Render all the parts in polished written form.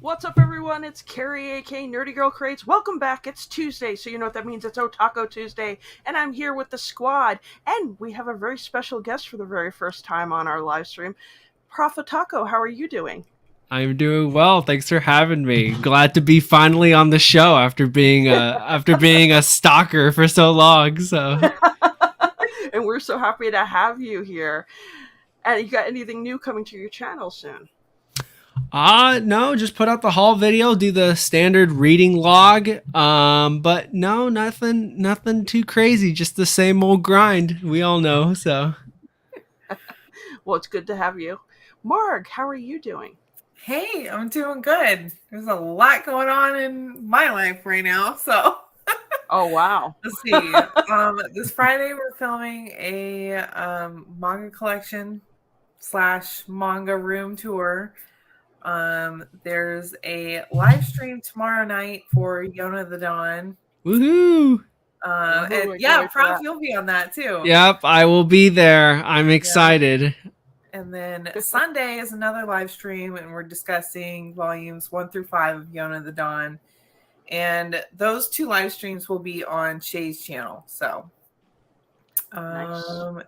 What's up, everyone? It's Carrie, aka Nerdygirlcreates. Welcome back. It's Tuesday, so you know what that means. It's Otaku Tuesday, and I'm here with the squad. And we have a very special guest for the very first time on our live stream. ProfOtaku, how are you doing? I'm doing well. Thanks for having me. Glad to be finally on the show after being a stalker for so long. So, And we're so happy to have you here. And you got anything new coming to your channel soon? no, just put out the haul video, do the standard reading log. But no, nothing too crazy. Just the same old grind. We all know. So, Well, it's good to have you. Marg, how are you doing? Hey, I'm doing good. There's a lot going on in my life right now. So, Oh, wow. let's see. This Friday we're filming a manga collection / manga room tour. There's a live stream tomorrow night for Yona the Dawn. woohoo! And yeah, Prof, you'll be on that too. Yep, I will be there. I'm excited. Yeah. And then Sunday is another live stream, and we're discussing volumes 1 through 5 of Yona the Dawn. And those two live streams will be on Shay's channel. So, Nice.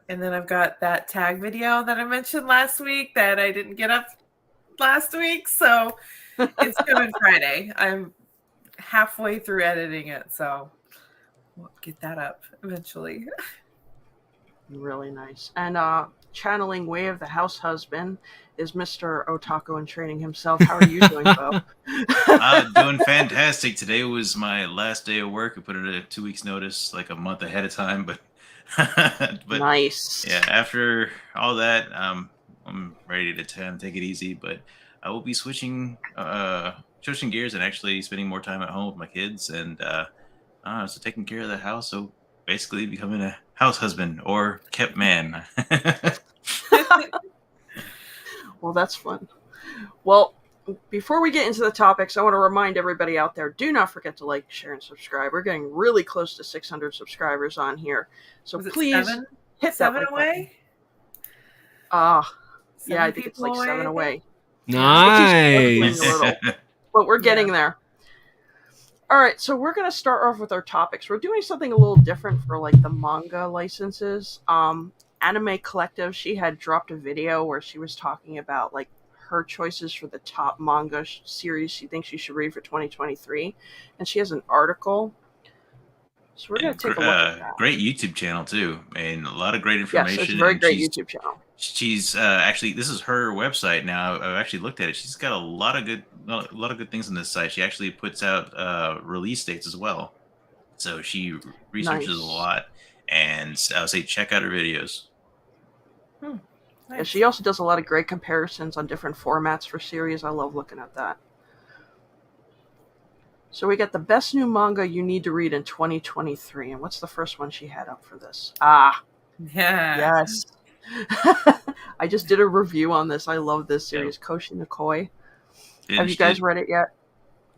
And then I've got that tag video that I mentioned last week that I didn't get up last week. So it's coming Friday. I'm halfway through editing it, so we'll get that up eventually. Really nice. And channeling Way of the House Husband is Mr. Otaku N Training himself. How are you doing, Bo? Doing fantastic. Today was my last day of work. I put it at 2 weeks notice, like a month ahead of time, but Nice. Yeah, after all that, I'm ready to take it easy, but I will be switching gears and actually spending more time at home with my kids and so taking care of the house. So basically becoming a house husband or kept man. Well, that's fun. Well, before we get into the topics, I want to remind everybody out there, do not forget to like, share, and subscribe. We're getting really close to 600 subscribers on here. So please hit seven that away? Yeah, I think it's like 7 away. Nice. But we're getting there. All right, so we're going to start off with our topics. We're doing something a little different for like the manga licenses. Anime Collective, she had dropped a video where she was talking about like her choices for the top manga series she thinks you should read for 2023, and she has an article. So we're going to take a look at that. Great YouTube channel too, and a lot of great information. Yes, it's a very great YouTube channel. She's actually, this is her website now. I've actually looked at it. She's got a lot of good things on this site. She actually puts out release dates as well, so she researches a lot. And I would say check out her videos. Nice. Yeah, she also does a lot of great comparisons on different formats for series. I love looking at that. So we got the best new manga you need to read in 2023. And what's the first one she had up for this? Yeah. Yes. I just did a review on this. I love this series, Koshi no Koi. Have you guys read it yet?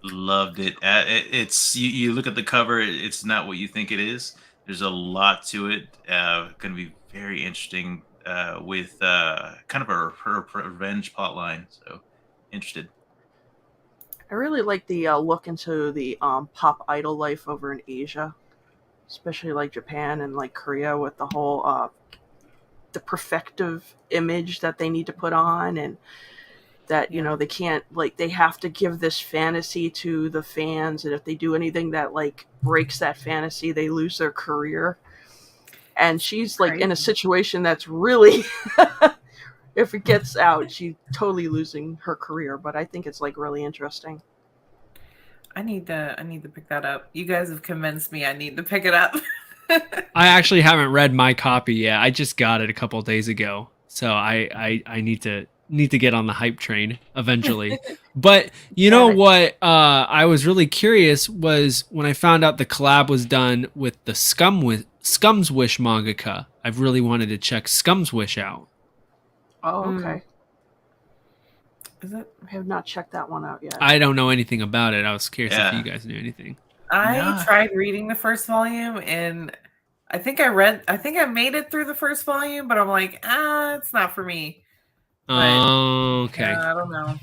Loved it. It's you look at the cover, it's not what you think it is. There's a lot to it. Going to be very interesting with kind of her revenge plotline. So interested. I really like the look into the pop idol life over in Asia, especially like Japan and like Korea, with the whole the perfective image that they need to put on, and that they can't, like, they have to give this fantasy to the fans, and if they do anything that like breaks that fantasy, they lose their career. And she's like in a situation that's really if it gets out, she's totally losing her career. But I think it's like really interesting. I need to pick that up. You guys have convinced me I need to pick it up. I actually haven't read my copy yet. I just got it a couple of days ago, so I need to get on the hype train eventually. But you know what? I was really curious was when I found out the collab was done with the Scum's Wish mangaka. I've really wanted to check Scum's Wish out. Oh, okay. Is it? I have not checked that one out yet. I don't know anything about it. I was curious if you guys knew anything. I tried reading the first volume, and I think I made it through the first volume, but I'm like, it's not for me. But, okay. I don't know.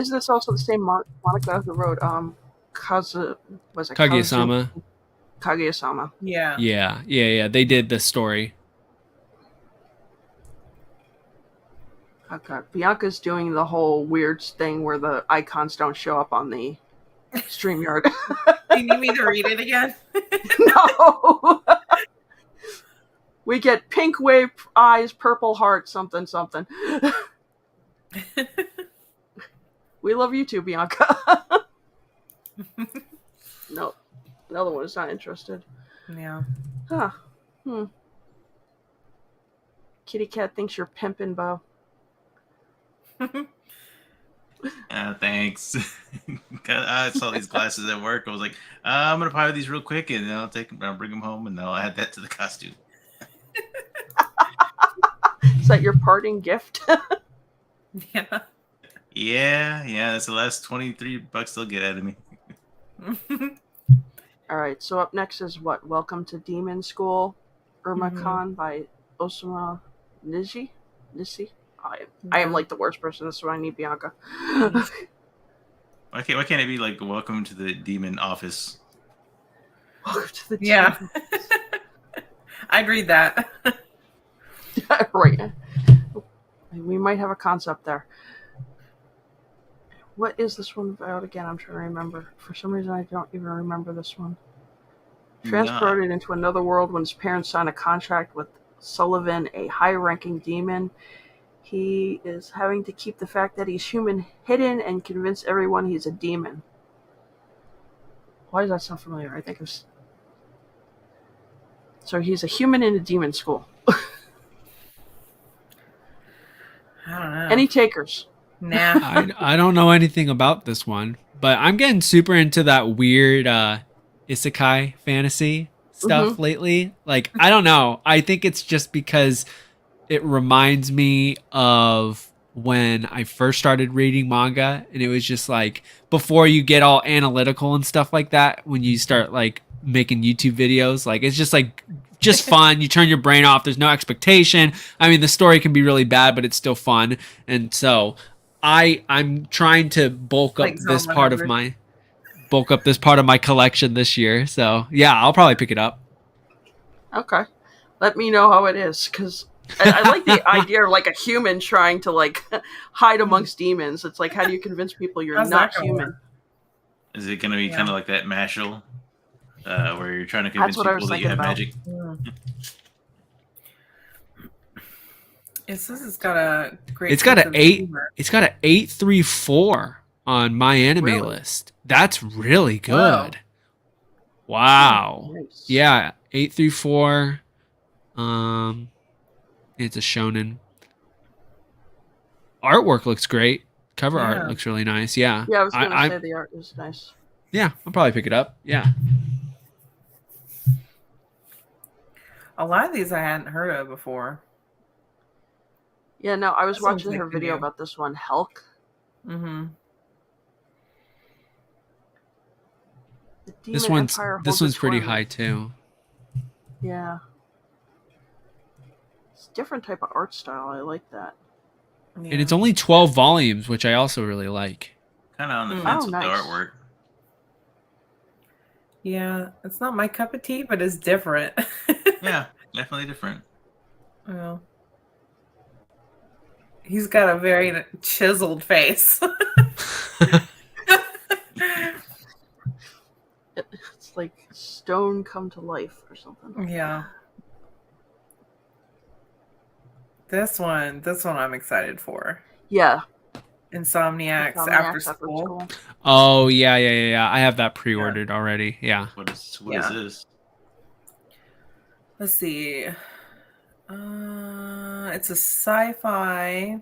Isn't this also the same Monica who wrote Kaguya-sama. Kaguya-sama. Yeah. They did the story. Okay. Bianca's doing the whole weird thing where the icons don't show up on the StreamYard. Do you need me to read it again? No. We get pink wave eyes, purple heart, something. We love you too, Bianca. No. The other one is not interested. Yeah. Huh. Kitty Cat thinks you're pimping, Bo. Thanks. I saw these glasses at work. I was like, I'm gonna buy these real quick, and then I'll bring them home, and I'll add that to the costume. Is that your parting gift? Yeah. Yeah. That's the last $23 they'll get out of me. All right. So up next is what? Welcome to Demon School, Irma-kan by Osama Nishi. I am like the worst person. That's why I need Bianca. Why can't it be like Welcome to the Demon Office? Welcome to the Yeah. I'd read that. Right. We might have a concept there. What is this one about again? I'm trying to remember. For some reason, I don't even remember this one. Transported into another world when his parents sign a contract with Sullivan, a high-ranking demon. He is having to keep the fact that he's human hidden and convince everyone he's a demon. Why does that sound familiar? I think it's... So he's a human in a demon school. I don't know. Any takers? Nah. I don't know anything about this one, but I'm getting super into that weird isekai fantasy stuff lately. Like, I don't know. I think it's just because it reminds me of when I first started reading manga, and it was just like before you get all analytical and stuff like that, when you start like making YouTube videos, like it's just fun. You turn your brain off. There's no expectation. I mean, the story can be really bad, but it's still fun. And so I'm trying to bulk up this part of my collection this year. So yeah, I'll probably pick it up. Okay. Let me know how it is, because I like the idea of like a human trying to like hide amongst demons. It's like, how do you convince people you're not human? Is it going to be kind of like that Mashal, where you're trying to convince people that you have magic? It says it's got a great. It's got an 834 on my anime list. That's really good. Wow. Nice. Yeah, 834. It's a shonen. Artwork looks great. Cover art looks really nice. Yeah. Yeah, I was going to say the art is nice. Yeah, I'll probably pick it up. Yeah. A lot of these I hadn't heard of before. Yeah, no, I was watching her video about this one, Helk. Mm-hmm. This one's pretty high too. Yeah. It's a different type of art style. I like that. Yeah. And it's only 12 volumes, which I also really like. Kind of on the fence with the artwork. Yeah, it's not my cup of tea, but it's different. Yeah, definitely different. Well, he's got a very chiseled face. It's like stone come to life or something. Yeah. This one I'm excited for. Yeah. Insomniacs After School. Oh, yeah. I have that pre-ordered already. Yeah. What is this? Let's see. It's a sci-fi.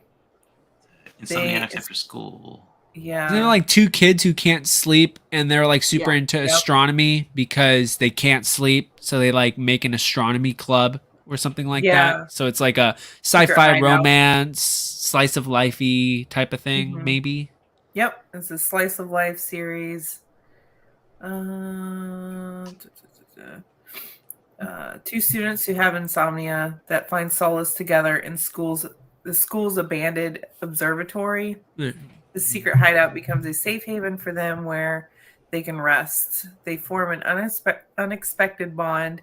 Insomniacs After School. Yeah. Isn't there like two kids who can't sleep and they're like super into astronomy because they can't sleep, so they like make an astronomy club or something like that. So it's like a sci-fi romance, slice of life-y type of thing, maybe. Yep, it's a slice of life series. Two students who have insomnia that find solace together in the school's abandoned observatory. The secret hideout becomes a safe haven for them where they can rest. They form an unexpected bond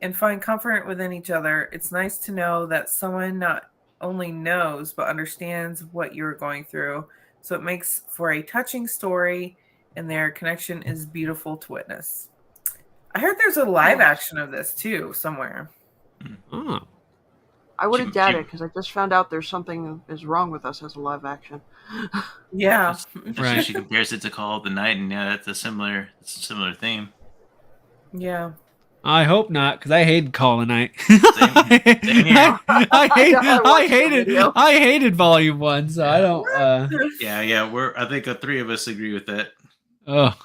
and find comfort within each other. It's nice to know that someone not only knows but understands what you're going through. So it makes for a touching story, and their connection is beautiful to witness. I heard there's a live action of this too somewhere. Oh. I wouldn't doubt it because I just found out there's something is wrong with us as a live action. Yeah, Right. She compares it to Call of the Night, and yeah, that's a similar theme. yeah. I hope not, because I hated Call of Night. Same here. I hated Volume 1, so I don't. Yeah. I think the three of us agree with that. Oh,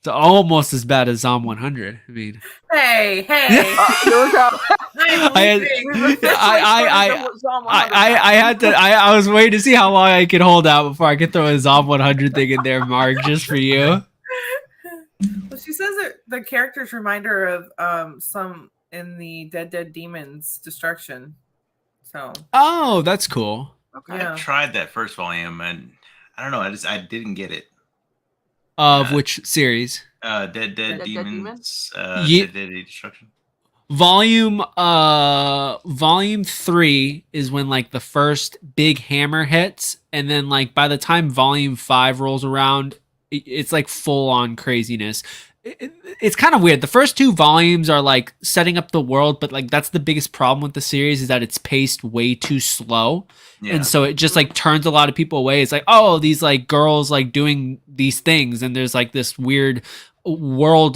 it's almost as bad as Zom 100. I mean, Hey, Here we go. I was waiting to see how long I could hold out before I could throw a Zom 100 thing in there, Mark, just for you. Well, she says that the characters remind her of some in the Dead Demons Destruction. So. Oh, that's cool. Okay. Yeah. I tried that first volume, and I don't know. I didn't get it. Of which series? Dead Dead Demons. Ye- Dead Destruction. Volume 3 is when like the first big hammer hits, and then like by the time Volume 5 rolls around, it's like full on craziness. It's kind of weird. The first 2 volumes are like setting up the world, but like that's the biggest problem with the series is that it's paced way too slow. Yeah. And so it just like turns a lot of people away. It's like, oh, these like girls like doing these things, and there's like this weird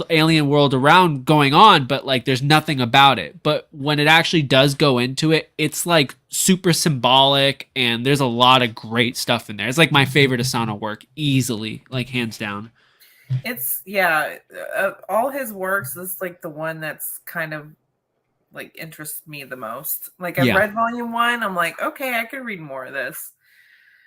alien world around going on, but like there's nothing about it. But when it actually does go into it, it's like super symbolic, and there's a lot of great stuff in there. It's like my favorite Asano work, easily, like hands down. It's all his works is like the one that's kind of like interests me the most. Like I've read Volume 1, I'm like, okay, I could read more of this.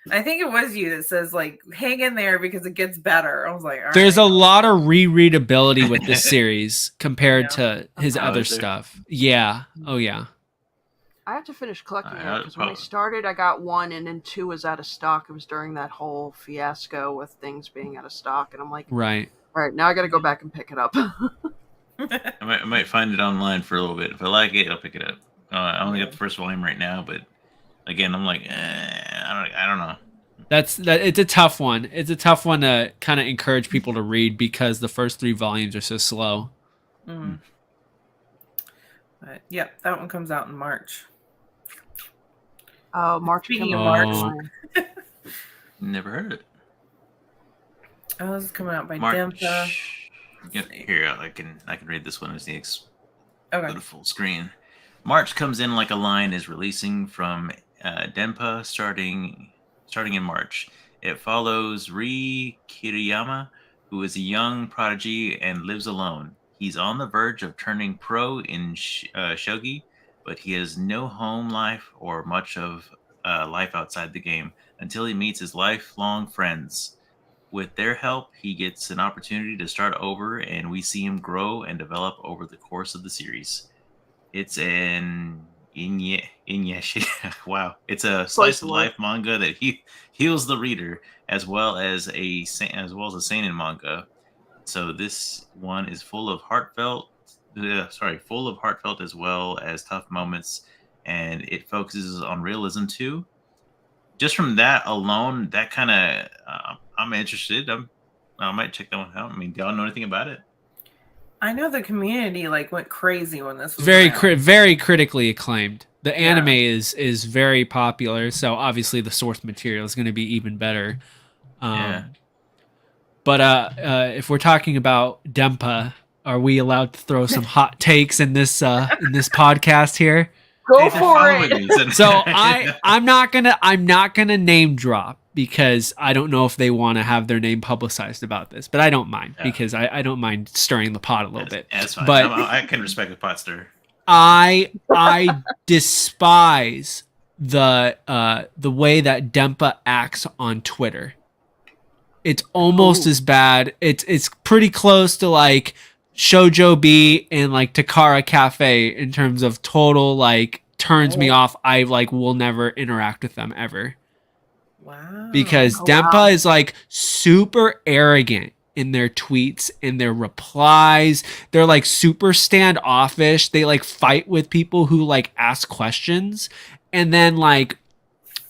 I think it was you that says like hang in there because it gets better. I was like, all there's right. a lot of rereadability with this series compared to his other is there? stuff. Yeah. Oh yeah. I have to finish collecting it because when I started, I got 1, and then 2 was out of stock. It was during that whole fiasco with things being out of stock, and I'm like, Right. all right, now I got to go back and pick it up. I might find it online for a little bit. If I like it, I'll pick it up. I only got the first volume right now, but again, I'm like, I don't know. It's a tough one. It's a tough one to kind of encourage people to read because the first 3 volumes are so slow. Mm. But yeah, that one comes out in March. March. Speaking of March. Never heard it. Oh, this is coming out by March. Dempa. Here, I can read this one as the Okay. go to full screen. March comes in like a line is releasing from Dempa starting in March. It follows Ri Kiriyama, who is a young prodigy and lives alone. He's on the verge of turning pro in shogi, but he has no home life or much of life outside the game until he meets his lifelong friends. With their help, he gets an opportunity to start over, and we see him grow and develop over the course of the series. It's an wow! It's a slice of life manga that heals the reader, as well as a seinen manga. So this one is full of heartfelt as well as tough moments, and it focuses on realism too. Just from that alone, that kind of I'm interested. I might check that one out. I mean, do y'all know anything about it? I know the community like went crazy when this was Very around. very critically acclaimed. The anime is very popular, so obviously the source material is going to be even better. But if we're talking about Dempa, are we allowed to throw some hot takes in this podcast here? Go for it. So I'm not gonna name drop because I don't know if they want to have their name publicized about this, but I don't mind because I don't mind stirring the pot a little bit. That's fine. But I can respect the pot stir. I despise the way that Dempa acts on Twitter. It's almost as bad. It's pretty close to like Shoujo B and like Takara Cafe in terms of total like turns me off. I like will never interact with them ever. Wow. because Oh, Dempa wow. is like super arrogant in their tweets, in their replies. They're like super standoffish. They like fight with people who like ask questions. And then like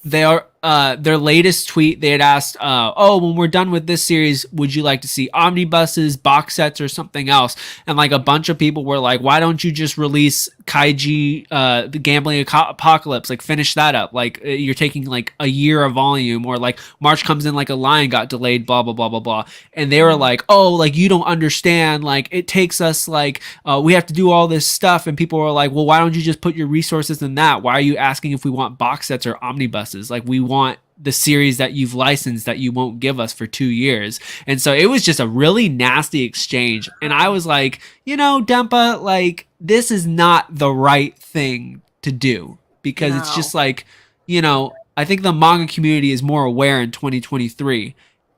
their latest tweet, they had asked, oh, when we're done with this series, would you like to see omnibuses, box sets, or something else? And like a bunch of people were like, why don't you just release Kaiji, the Gambling Apocalypse, like finish that up? Like you're taking like a year of volume, or like March comes in like a lion got delayed, blah blah blah blah blah. And they were like, oh, like you don't understand, like it takes us like we have to do all this stuff. And people were like, well, why don't you just put your resources in that? Why are you asking if we want box sets or omnibuses? Like we want the series that you've licensed that you won't give us for 2 years. And so it was just a really nasty exchange. And I was like, Dempa, like this is not the right thing to do, because it's just like, I think the manga community is more aware in 2023,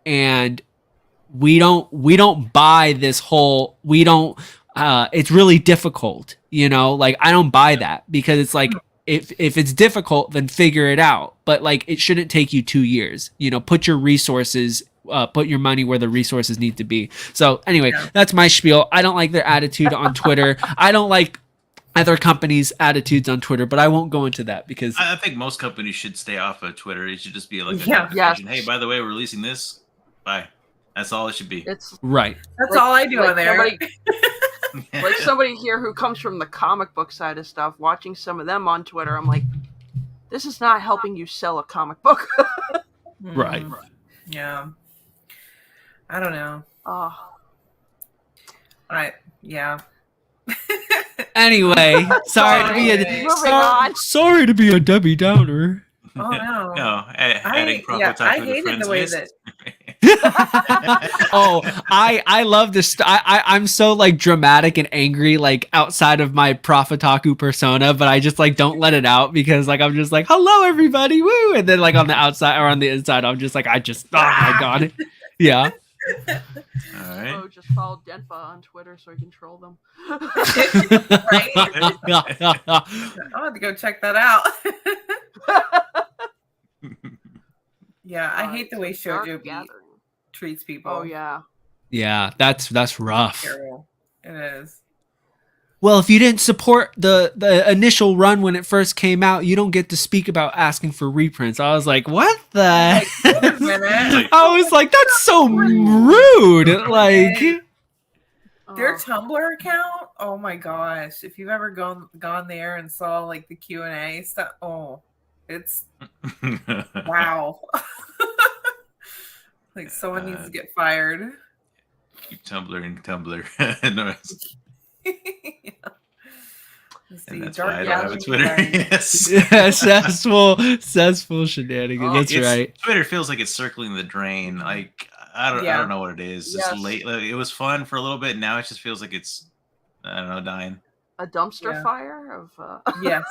and we don't buy this whole, it's really difficult, like I don't buy that, because it's like, if it's difficult, then figure it out. But like, it shouldn't take you 2 years. Put your resources, put your money where the resources need to be. So anyway, that's my spiel. I don't like their attitude on Twitter. I don't like other companies' attitudes on Twitter, but I won't go into that because I think most companies should stay off of Twitter. It should just be like a Yeah. notification. Hey, by the way, we're releasing this. Bye. That's all it should be. It's right. That's like- all I do like on there. like somebody here who comes from the comic book side of stuff, watching some of them on Twitter, I'm like, this is not helping you sell a comic book. Right. Yeah. I don't know. Oh, Yeah. Anyway, sorry to be moving on. sorry to be a Debbie Downer. Oh no. No, adding ProfOtaku I to hated friends the way list. Oh, I love this. I'm so like dramatic and angry, like outside of my ProfOtaku persona, but I just like don't let it out, because like I'm just like, hello everybody, woo, and then like on the outside or on the inside, I'm just like, oh my god, yeah. All right. So just follow Denpa on Twitter so I can troll them. Right? I'll have to go check that out. Yeah, I hate the way Dark Shoujo Gathering. treats people. Oh yeah. Yeah, that's rough. Terrible. It is. Well, if you didn't support the initial run when it first came out, you don't get to speak about asking for reprints. I was like, what the? Like, wait a minute. I was like, that's so rude. Like, Their Oh. Tumblr account, oh my gosh! If you've ever gone there and saw like the Q&A stuff, oh, it's wow! Like someone needs to get fired. Keep Tumblr and Tumblr. No, Yeah. Let's see, and that's Dark why I don't have a Gathering Twitter. Designs. Yes. cessful shenanigans. Oh, That's It's- right. Twitter feels like it's circling the drain. Like I Yeah. don't know what it is. Just Yes. late. Like, it was fun for a little bit. Now it just feels like it's, I don't know, dying. A dumpster Yeah. fire of Yes.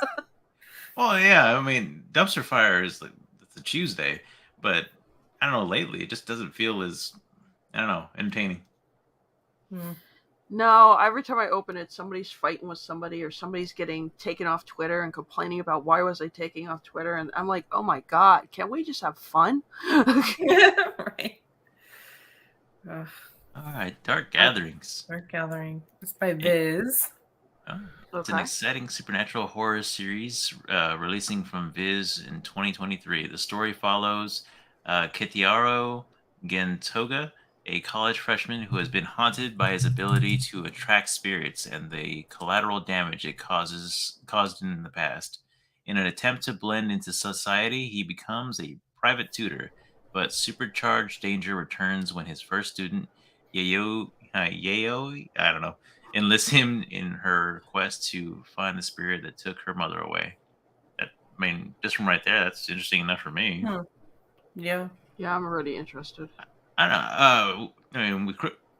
Well, yeah. I mean, dumpster fire is like it's a Tuesday, but I don't know. Lately, it just doesn't feel as, I don't know, entertaining. Hmm. No, every time I open it, somebody's fighting with somebody, or somebody's getting taken off Twitter and complaining about why was I taking off Twitter, and I'm like, oh my god, can't we just have fun? Right. Ugh, All right, Dark Gatherings. Dark Gathering. It's by Viz. Oh, it's an Okay. exciting supernatural horror series releasing from Viz in 2023. The story follows Kitiaro Gentoga, a college freshman who has been haunted by his ability to attract spirits and the collateral damage it caused in the past. In an attempt to blend into society, he becomes a private tutor, but supercharged danger returns when his first student, Yeo, I don't know, enlists him in her quest to find the spirit that took her mother away. I mean, just from right there, that's interesting enough for me. Hmm. Yeah. Yeah, I'm already interested. I don't know. I mean,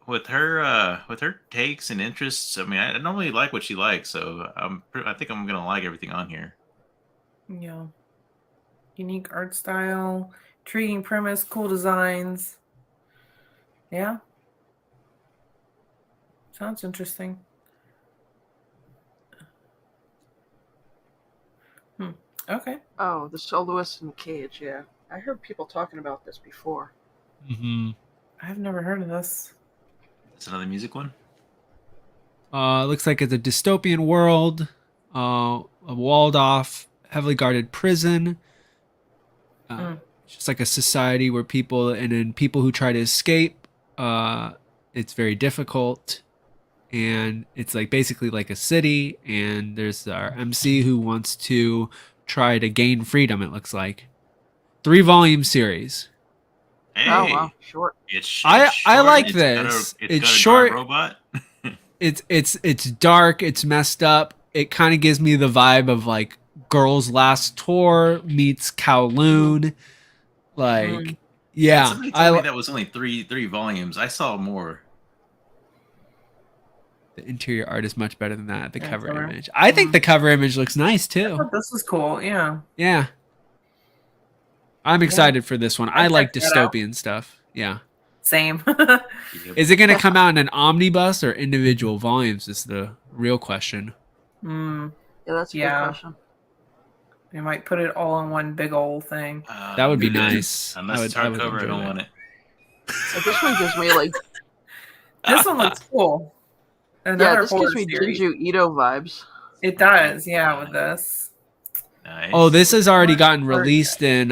with her takes and interests, I mean, I normally like what she likes, so I think I'm gonna like everything on here. Yeah. Unique art style, intriguing premise, cool designs. Yeah. Sounds interesting. Okay. Oh, the soloist in the cage, yeah. I heard people talking about this before. Mm-hmm. I've never heard of this. That's another music one. Looks like it's a dystopian world, a walled off, heavily guarded prison. It's just like a society where people and then people who try to escape. It's very difficult, and it's like basically like a city. And there's our MC who wants to try to gain freedom. It looks like 3-volume series. Hey, Oh wow, short. I short, like it's this. Got It's a short. guard robot. It's dark. It's messed up. It kind of gives me the vibe of like Girls Last Tour meets Kowloon. Like, yeah, Somebody told me that was only three volumes. I saw more. The interior art is much better than that. The cover cover. image. I think the cover image looks nice I too. thought this was cool. Yeah. Yeah. I'm excited for this one. I I'll like check that out. dystopian stuff. Yeah. Same. Is it going to come out in an omnibus or individual volumes is the real question. Mm, Yeah, that's a good Yeah. question. they might put it all in one big old thing. That would be good. nice. Unless it's I would hardcover, I enjoy don't that. want it. Like, this one gives me like This one looks cool. yeah, Another this horror gives me series. Jinju Ito vibes. It does, yeah, with this. Nice. Oh, this has already gotten Horror. released in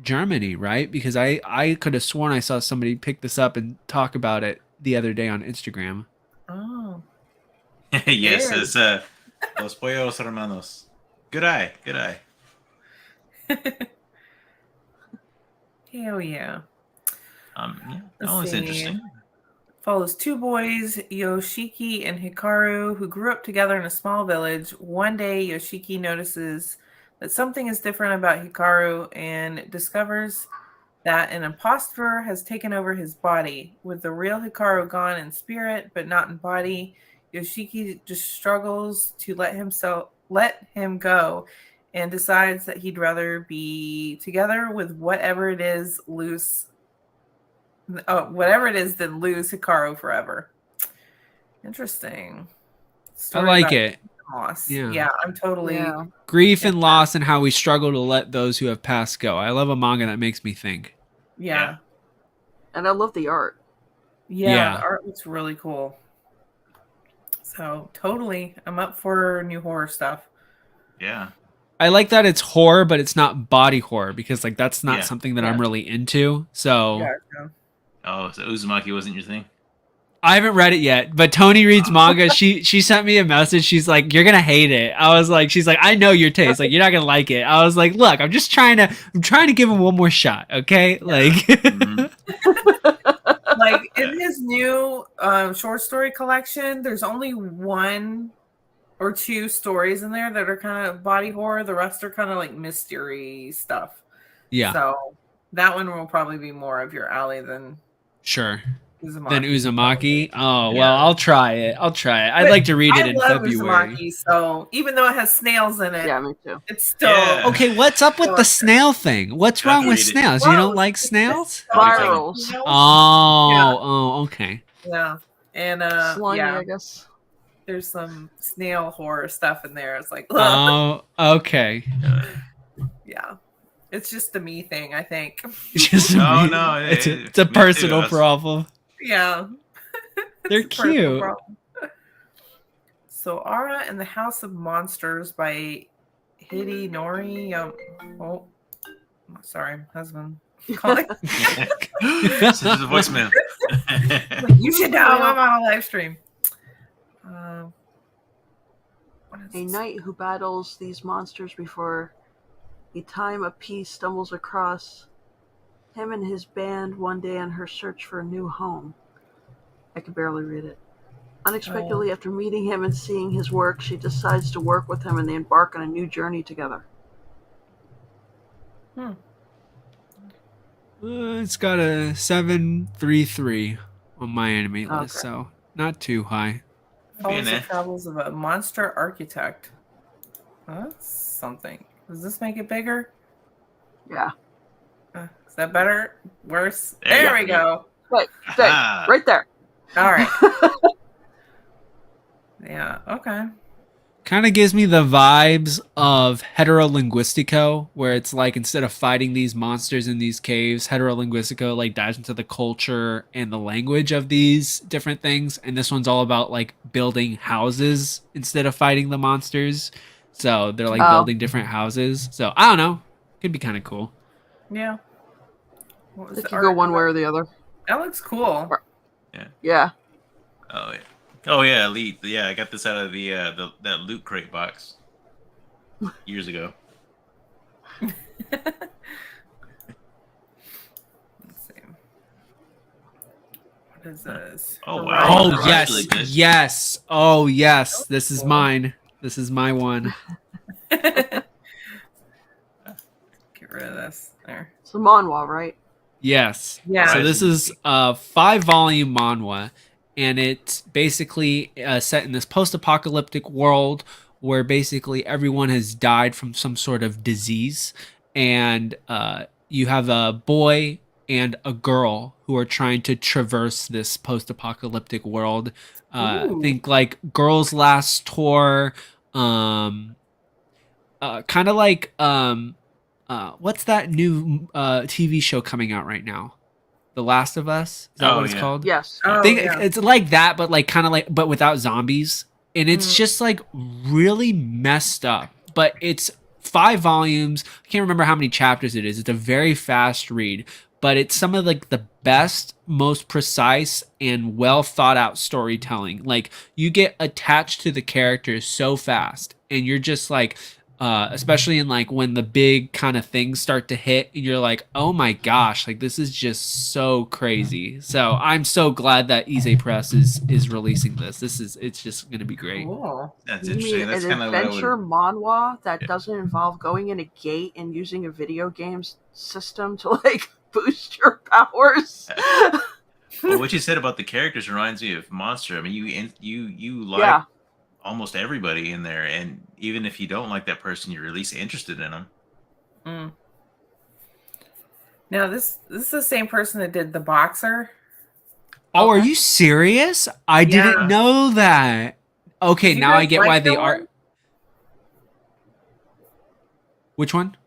Germany, right? Because I could have sworn I saw somebody pick this up and talk about it the other day on Instagram. Oh. Yes, Weird. it's Los Pollos Hermanos. Good eye, good eye. Hell yeah. Yeah, Let's that was see. interesting. Follows two boys, Yoshiki and Hikaru, who grew up together in a small village. One day, Yoshiki notices that something is different about Hikaru and discovers that an imposter has taken over his body. With the real Hikaru gone in spirit but not in body, Yoshiki just struggles to let him go and decides that he'd rather be together with whatever it is than lose Hikaru forever. Interesting. I Story like about it. loss. Yeah. Yeah, I'm totally. Yeah. Grief and loss and how we struggle to let those who have passed go. I love a manga that makes me think. Yeah. And I love the art. Yeah. The art looks really cool. So totally, I'm up for new horror stuff. Yeah. I like that it's horror, but it's not body horror because like that's not Yeah. something that I'm really into. So Yeah. Oh, so Uzumaki wasn't your thing? I haven't read it yet, but Tony reads manga. She sent me a message. She's like, "You're gonna hate it." I was like, "She's like, I know your taste. Like, you're not gonna like it." I was like, "Look, I'm trying to give him one more shot, okay?" Like, Mhm. Like in his new short story collection, there's only one or two stories in there that are kind of body horror. The rest are kind of like mystery stuff. yeah, So that one will probably be more of your alley than sure. Uzumaki. Then Uzumaki. Oh Yeah. well, I'll try it. I'd But like to read it I in love February. Uzumaki, so even though it has snails in it, Yeah, me too. it's still Yeah. Okay, what's up with the snail thing? What's I have wrong to with read it. snails? You don't like snails? Spirals. Oh, okay. Yeah. And Slimy, yeah, I guess. there's some snail horror stuff in there. It's like, ugh. Oh, okay. Yeah. It's just a me thing, I think. It's just No, it's a me too. personal That's- problem. Yeah. They're It's a personal cute. problem. So Ara and the House of Monsters by Hidenori. Oh, sorry, husband. Calling. This is a voicemail. You should know I'm on a live stream. What is A this? knight who battles these monsters before a time of peace stumbles across him and his band one day on her search for a new home. I can barely read it. Unexpectedly, after meeting him and seeing his work, she decides to work with him and they embark on a new journey together. It's got a 733 on my enemy list, Okay. so not too high. Follows the there. travels of a monster architect. That's something. Does this make it bigger? Yeah. Is that better? Worse? There you There we go. Right there. Ah. Right there. All right. Yeah. Okay. Kind of gives me the vibes of Heterolinguistico, where it's like instead of fighting these monsters in these caves, Heterolinguistico like dives into the culture and the language of these different things, and this one's all about like building houses instead of fighting the monsters. So they're like building different houses. So I don't know, could be kind of cool. Yeah. What was It the could go art? one way or the other. That looks cool. Yeah. Oh yeah. Oh yeah, Elite. Yeah, I got this out of the that Loot Crate box years ago. Let's see. What is this? Oh, wow. Oh That's yes, really good. yes. Oh yes, this is mine. This is my one. Get rid of this. There. It's a manhwa, right? Yes. Yeah. So this is a 5-volume manhwa, and it's basically set in this post-apocalyptic world where basically everyone has died from some sort of disease, and you have a boy and a girl who are trying to traverse this post-apocalyptic world. Think like Girl's Last Tour, kind of like what's that new TV show coming out right now? The Last of Us? Is that what it's called? Yes. Oh, I think yeah. it's like that, but like kind of like, but without zombies. And it's just like really messed up. But it's 5 volumes. I can't remember how many chapters it is. It's a very fast read, but it's some of like the best, most precise, and well thought out storytelling. Like you get attached to the characters so fast, and you're just like, especially in like when the big kind of things start to hit, and you're like, oh my gosh, like this is just so crazy. So I'm so glad that Ize Press is releasing this. It's just gonna be great. Cool. That's You interesting. mean That's an kind of what I adventure would. manhwa that doesn't involve going in a gate and using a video game system to like boost your powers? Well, what you said about the characters reminds me of Monster. I mean, you like almost everybody in there, and even if you don't like that person, you're at least interested in them. Mm. Now this is the same person that did The Boxer. Oh, are you serious? I didn't know that. Okay, Did you now I guys get like why that they one? are. Which one?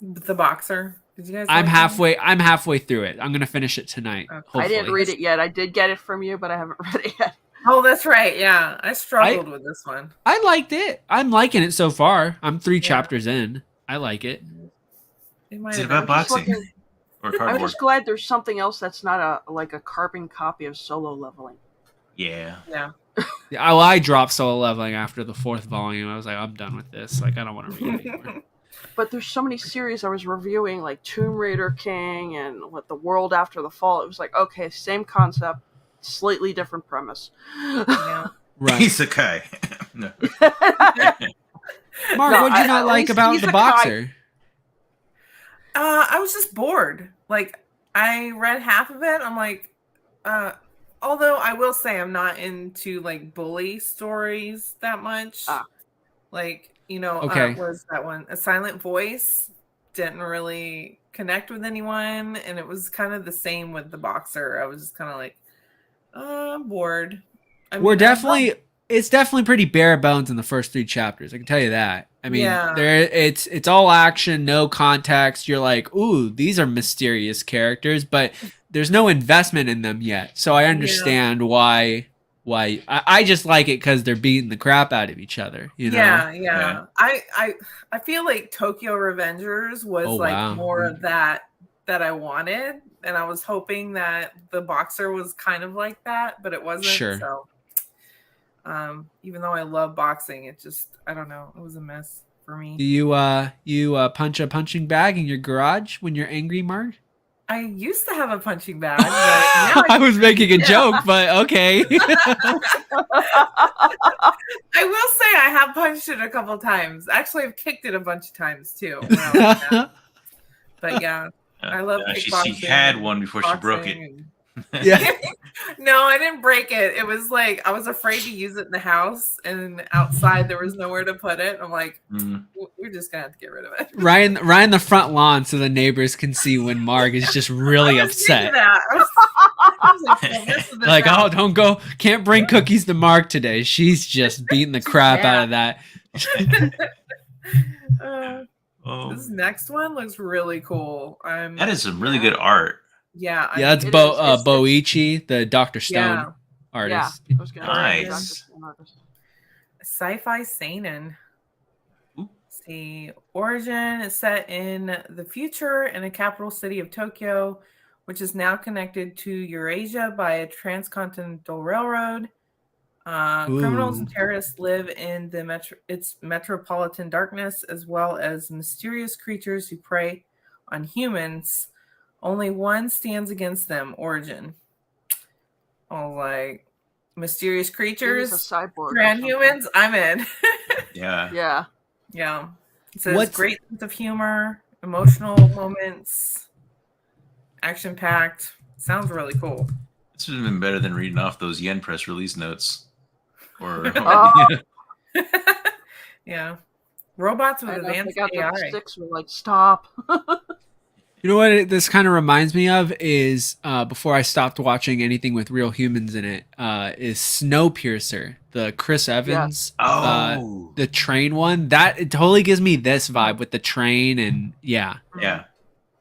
The Boxer. Did you guys? I'm like halfway. I'm halfway through it. I'm gonna finish it tonight. Okay. Hopefully. I didn't read it yet. I did get it from you, but I haven't read it yet. Oh, that's right. Yeah, I struggled with this one. I liked it. I'm liking it so far. I'm 3 chapters in. I like it. It might Is it have about been- boxing or I'm cardboard? just glad there's something else that's not a carbon copy of Solo Leveling. Yeah. Yeah. Yeah, I dropped Solo Leveling after the 4th volume. I was like, I'm done with this. Like, I don't want to read it anymore. But there's so many series I was reviewing, like Tomb Raider King and what The World After the Fall. It was like, okay, same concept, slightly different premise. Yeah. Right. Isekai. No. Mark, No, what did you not at like least about he's The a guy. Boxer? I was just bored. Like I read half of it. I'm like, although I will say I'm not into like bully stories that much. Like, Okay. what was that one? A Silent Voice didn't really connect with anyone, and it was kind of the same with The Boxer. I was just kind of like, I'm bored. It's definitely pretty bare bones in the first 3 chapters. I can tell you that. I mean, Yeah. it's all action, no context. You're like, ooh, these are mysterious characters, but there's no investment in them yet. So I understand why I just like it because they're beating the crap out of each other. You know? Yeah. I feel like Tokyo Revengers was more of that I wanted, and I was hoping that The Boxer was kind of like that, but it wasn't. Sure. So even though I love boxing, it just, I don't know, it was a mess for me. Do you punch a punching bag in your garage when you're angry, Mark? I used to have a punching bag, but now I was making a joke, but okay. I will say I have punched it a couple times. Actually, I've kicked it a bunch of times too. When I was young. But yeah, I love kickboxing. She had one before she broke it. Yeah. No, I didn't break it. It was like I was afraid to use it in the house, and outside there was nowhere to put it. I'm like, we're just gonna have to get rid of it. Ryan the front lawn so the neighbors can see when Marg is just really upset. Like, oh, don't go, can't bring cookies to Marg today. She's just beating the crap out of that. Oh, This next one looks really cool. that is some really good art. Yeah, Yeah, that's It is. Boichi, the Dr. Stone Yeah. artist. I was gonna say, Nice. Dr. Stone artist. Sci-fi seinen. Ooh. See, origin is set in the future in a capital city of Tokyo, which is now connected to Eurasia by a transcontinental railroad. Criminals and terrorists live in its metropolitan darkness, as well as mysterious creatures who prey on humans. Only one stands against them. Origin. Oh, like mysterious He's a creatures, cyborg. or grand something. humans. I'm in. Yeah. Yeah. Yeah. It says What's- great sense of humor, emotional moments, action packed. Sounds really cool. This would have been better than reading off those Yen Press release notes. Or Yeah. Robots with I know, they advanced got AI. the sticks were like, stop. You know what this kind of reminds me of is before I stopped watching anything with real humans in it, is Snowpiercer, the Chris Evans, oh, the train one. That it totally gives me this vibe with the train and yeah. yeah,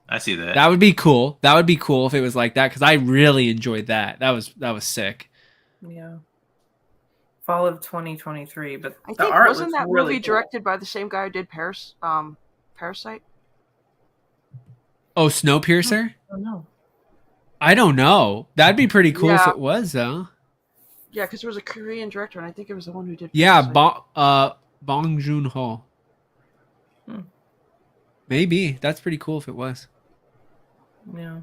I see that. That would be cool. That would be cool if it was like that because I really enjoyed that. That was sick. Yeah. Fall of 2023, but I the think art wasn't looks that really movie cool. directed by the same guy who did Parasite? Oh, Snowpiercer? I don't know. I don't know. That'd be pretty cool if Yeah. it was though. Yeah, because there was a Korean director, and I think it was the one who did. Yeah, Parasite. Bong Joon-ho. Hmm. Maybe that's pretty cool if it was. Yeah.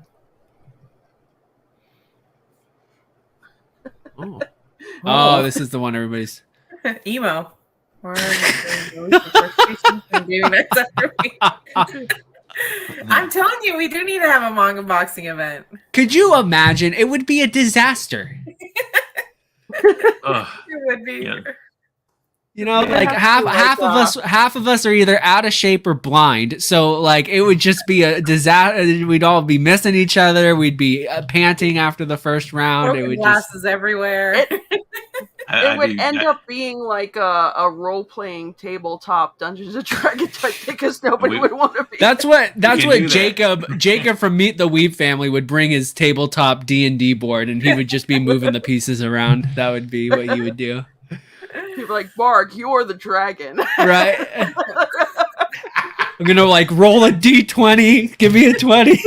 Oh. Oh, this is the one everybody's. Emo. Or I'm telling you, we do need to have a manga boxing event. Could you imagine? It would be a disaster. Ugh. It would be. Yeah. You know, Yeah. like Have to, half of us are either out of shape or blind. So like it would just be a disaster. We'd all be missing each other. We'd be panting after the first round. Broken It would glasses everywhere. It would end up being like a role-playing tabletop Dungeons and Dragons type thing, because nobody would want to be. That's what can do that. Jacob from Meet the Weeb family would bring his tabletop D&D board and he would just be moving the pieces around. That would be what you would do. He'd be like, Marg, you're the dragon. Right? I'm gonna like roll a D20. Give me a 20.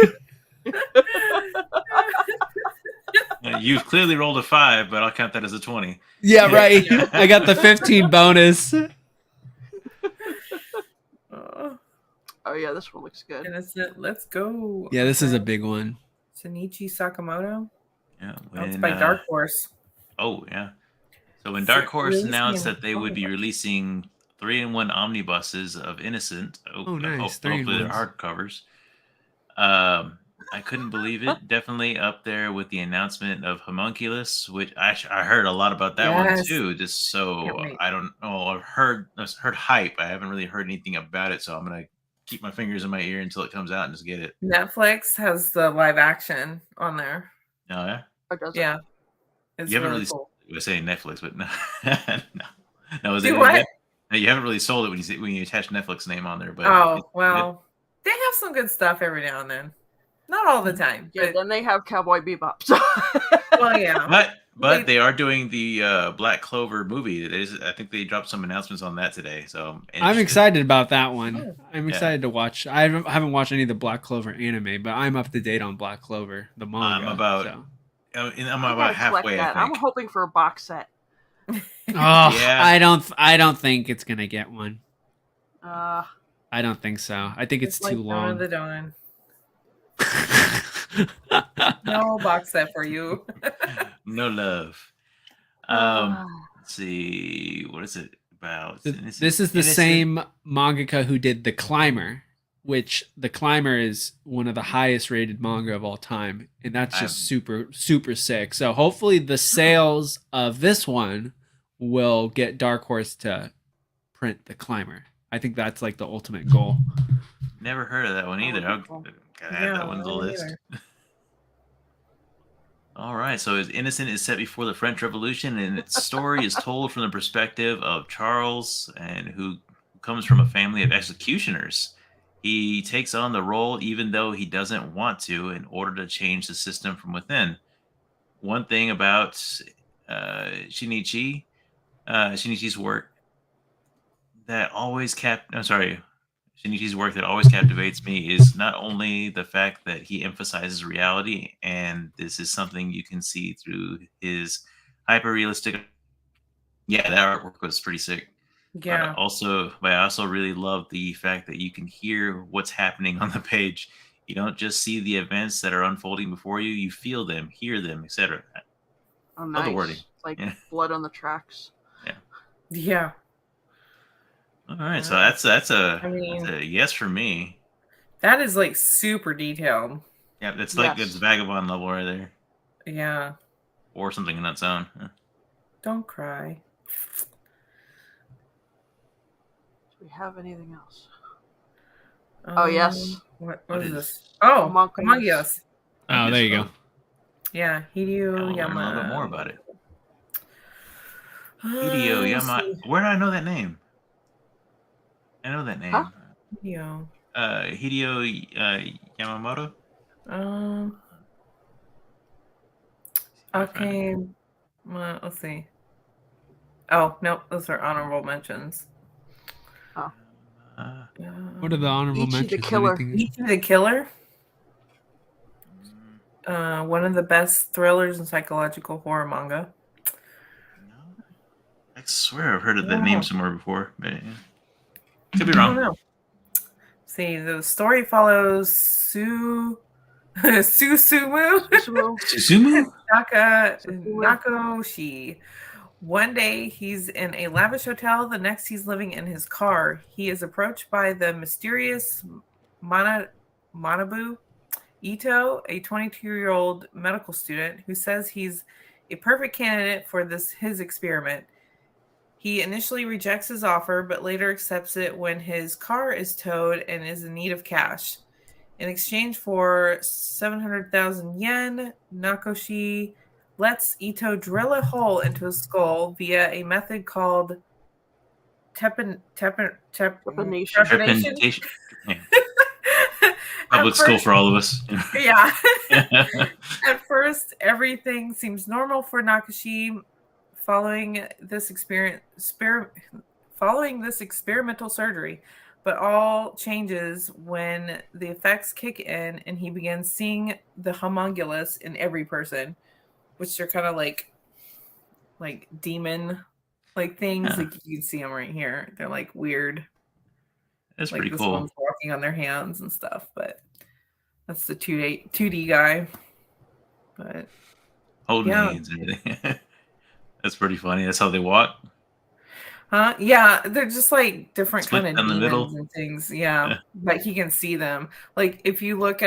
You've clearly rolled a 5, but I'll count that as a 20. Yeah, right. I got the 15 bonus. Oh yeah, this one looks good. Innocent, let's go. Yeah, this is a big one. Shinichi Sakamoto. Yeah. That's when, by Dark Horse. Oh, yeah. So when So Dark Horse releasing announced in that they would be October. releasing 3-in-1 omnibuses of Innocent, Oh, nice. hopefully they're 3-in-1s. hardcovers. I couldn't believe it. Definitely up there with the announcement of Homunculus, which I heard a lot about that one Yes. too. Just so Can't wait. I don't know. I've heard hype. I haven't really heard anything about it, so I'm gonna keep my fingers in my ear until it comes out and just get it. Netflix has the live action on there. No, yeah. Or does it? Yeah. It's You haven't really really cool. I was saying Netflix, but no, no. Is Do it, what? No, you haven't really sold it when you attach Netflix name on there. But Oh, well. They have some good stuff every now and then. Not all the time. Yeah, But, then they have Cowboy Bebop. well, yeah. But they are doing the Black Clover movie. I think they dropped some announcements on that today. So I'm excited about that one. Oh. I'm excited to watch. I haven't watched any of the Black Clover anime, but I'm up to date on Black Clover, the manga. I'm about so. I about gotta collect halfway. that. I I'm think. hoping for a box set. Oh, Yeah. I don't think it's gonna get one. Uh, I don't think so. I think it's like too Dawn long. of the Dawn. No box set for you. No love. Let's see. What is it about? This is the same mangaka who did The Climber, which The Climber is one of the highest rated manga of all time, and that's just super sick. So hopefully the sales of this one will get Dark Horse to print The Climber. I think that's like the ultimate goal. Never heard of that one either. I'll gotta add that one to the list. All right. So, his innocent is set before the French Revolution, and its story is told from the perspective of Charles, and who comes from a family of executioners. He takes on the role even though he doesn't want to, in order to change the system from within. One thing about Shinichi's work that always I'm sorry, Shinichi's work that always captivates me is not only the fact that he emphasizes reality, and this is something you can see through his hyper realistic. Yeah, that artwork was pretty sick. Yeah. But I also really love the fact that you can hear what's happening on the page. You don't just see the events that are unfolding before you; you feel them, hear them, etc. Oh, Love nice. the wording. Like Yeah. blood on the tracks. Yeah. All right, so that's a I mean- that's a yes for me. That is like super detailed. Yeah, it's like Yes. it's vagabond level right there, Yeah. or something in that zone. Yeah. Don't cry. Do we have anything else? Oh, yes. What What is is- this? Oh, Homunculus. Homunculus. Oh, there you go. Yeah, Hideo I'll learn a Yama. little bit more about it. Hideo Let's Yama. see. Where do I know that name? I know that name. Huh? Hideo. Hideo Yamamoto. Okay. Let's see. Oh, no, those are honorable mentions. What are the honorable Ichi the mentions? Killer. Anything- Ichi the Killer. One of the best thrillers and psychological horror manga. No, I swear I've heard of that Yeah. name somewhere before, but yeah. Could be I don't wrong. know. See, the story follows Susumu Suzumu? Nakoshi. One day he's in a lavish hotel, the next he's living in his car. He is approached by the mysterious Manabu Ito, a 22-year-old medical student who says he's a perfect candidate for his experiment. He initially rejects his offer, but later accepts it when his car is towed and is in need of cash. In exchange for 700,000 yen, Nakoshi lets Ito drill a hole into his skull via a method called trepanation. Trepanation. Yeah. Public school for all of us. Yeah. At first, everything seems normal for Nakashi. Following this experimental surgery, but all changes when the effects kick in and he begins seeing the homunculus in every person, which are kind of like demon like things. Yeah. Like you can see them right here. They're like weird. That's Like pretty this cool. one's walking on their hands and stuff, but that's the 2D guy. But Holding Yeah. hands and everything. That's pretty funny. That's how they walk. yeah, they're just like different Split kind of down the demons middle. and things. Yeah, Yeah. but he can see them. Like if you watch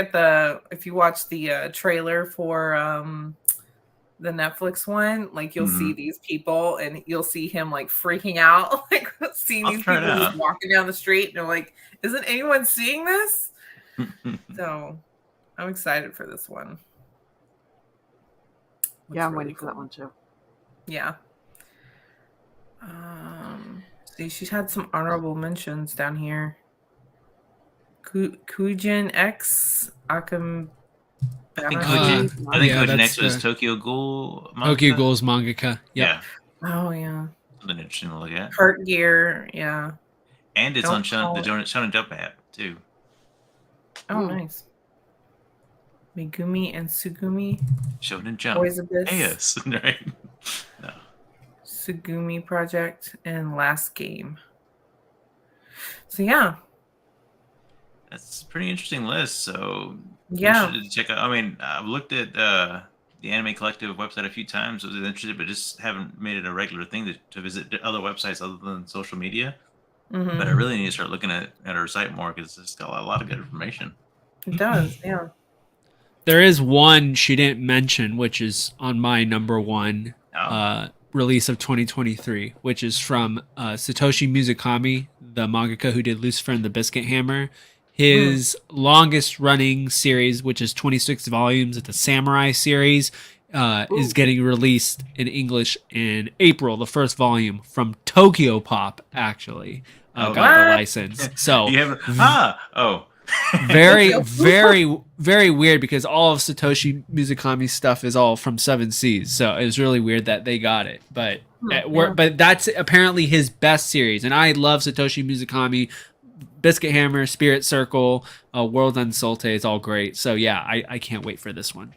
the trailer for the Netflix one, like you'll see these people and you'll see him like freaking out, like seeing I'll these try it people just out. walking down the street and they're like, isn't anyone seeing this? So I'm excited for this one. Yeah, I'm Looks waiting really for that cool. one too. Yeah. See, she's had some honorable mentions down here. Kujin X Akam. I think Uh, Kojin yeah, X that's was the- Tokyo Ghoul. Tokyo mangaka? Ghoul's mangaka. Yep. Yeah, Oh yeah, something interesting to look at. Heart Gear. Yeah. And it's Don't on call the it- Shonen Jump app too. Oh, Hmm. nice. Megumi and Sugumi. Shonen Jump. Boys Abyss. Yes, right. No. Sugumi Project and Last Game. So yeah, That's a pretty interesting list. So yeah. you should check out. I mean, I've looked at the Anime Collective website a few times. I was interested, but just haven't made it a regular thing to visit other websites other than social media. Mhm. But I really need to start looking at her site more because it's got a lot of good information. It does. Yeah. There is one she didn't mention, which is on my number one release of 2023, which is from Satoshi Mizukami, the mangaka who did Lucifer and the Biscuit Hammer. His longest running series, which is 26 volumes, it's a samurai series. is getting released in English in April. The first volume from Tokyo Pop actually got the license. So very, very, very weird because all of Satoshi Mizukami's stuff is all from Seven Seas. So it was really weird that they got it. But but that's apparently his best series, and I love Satoshi Mizukami. Biscuit Hammer, Spirit Circle, World Unsolte is all great. So yeah, I can't wait for this one.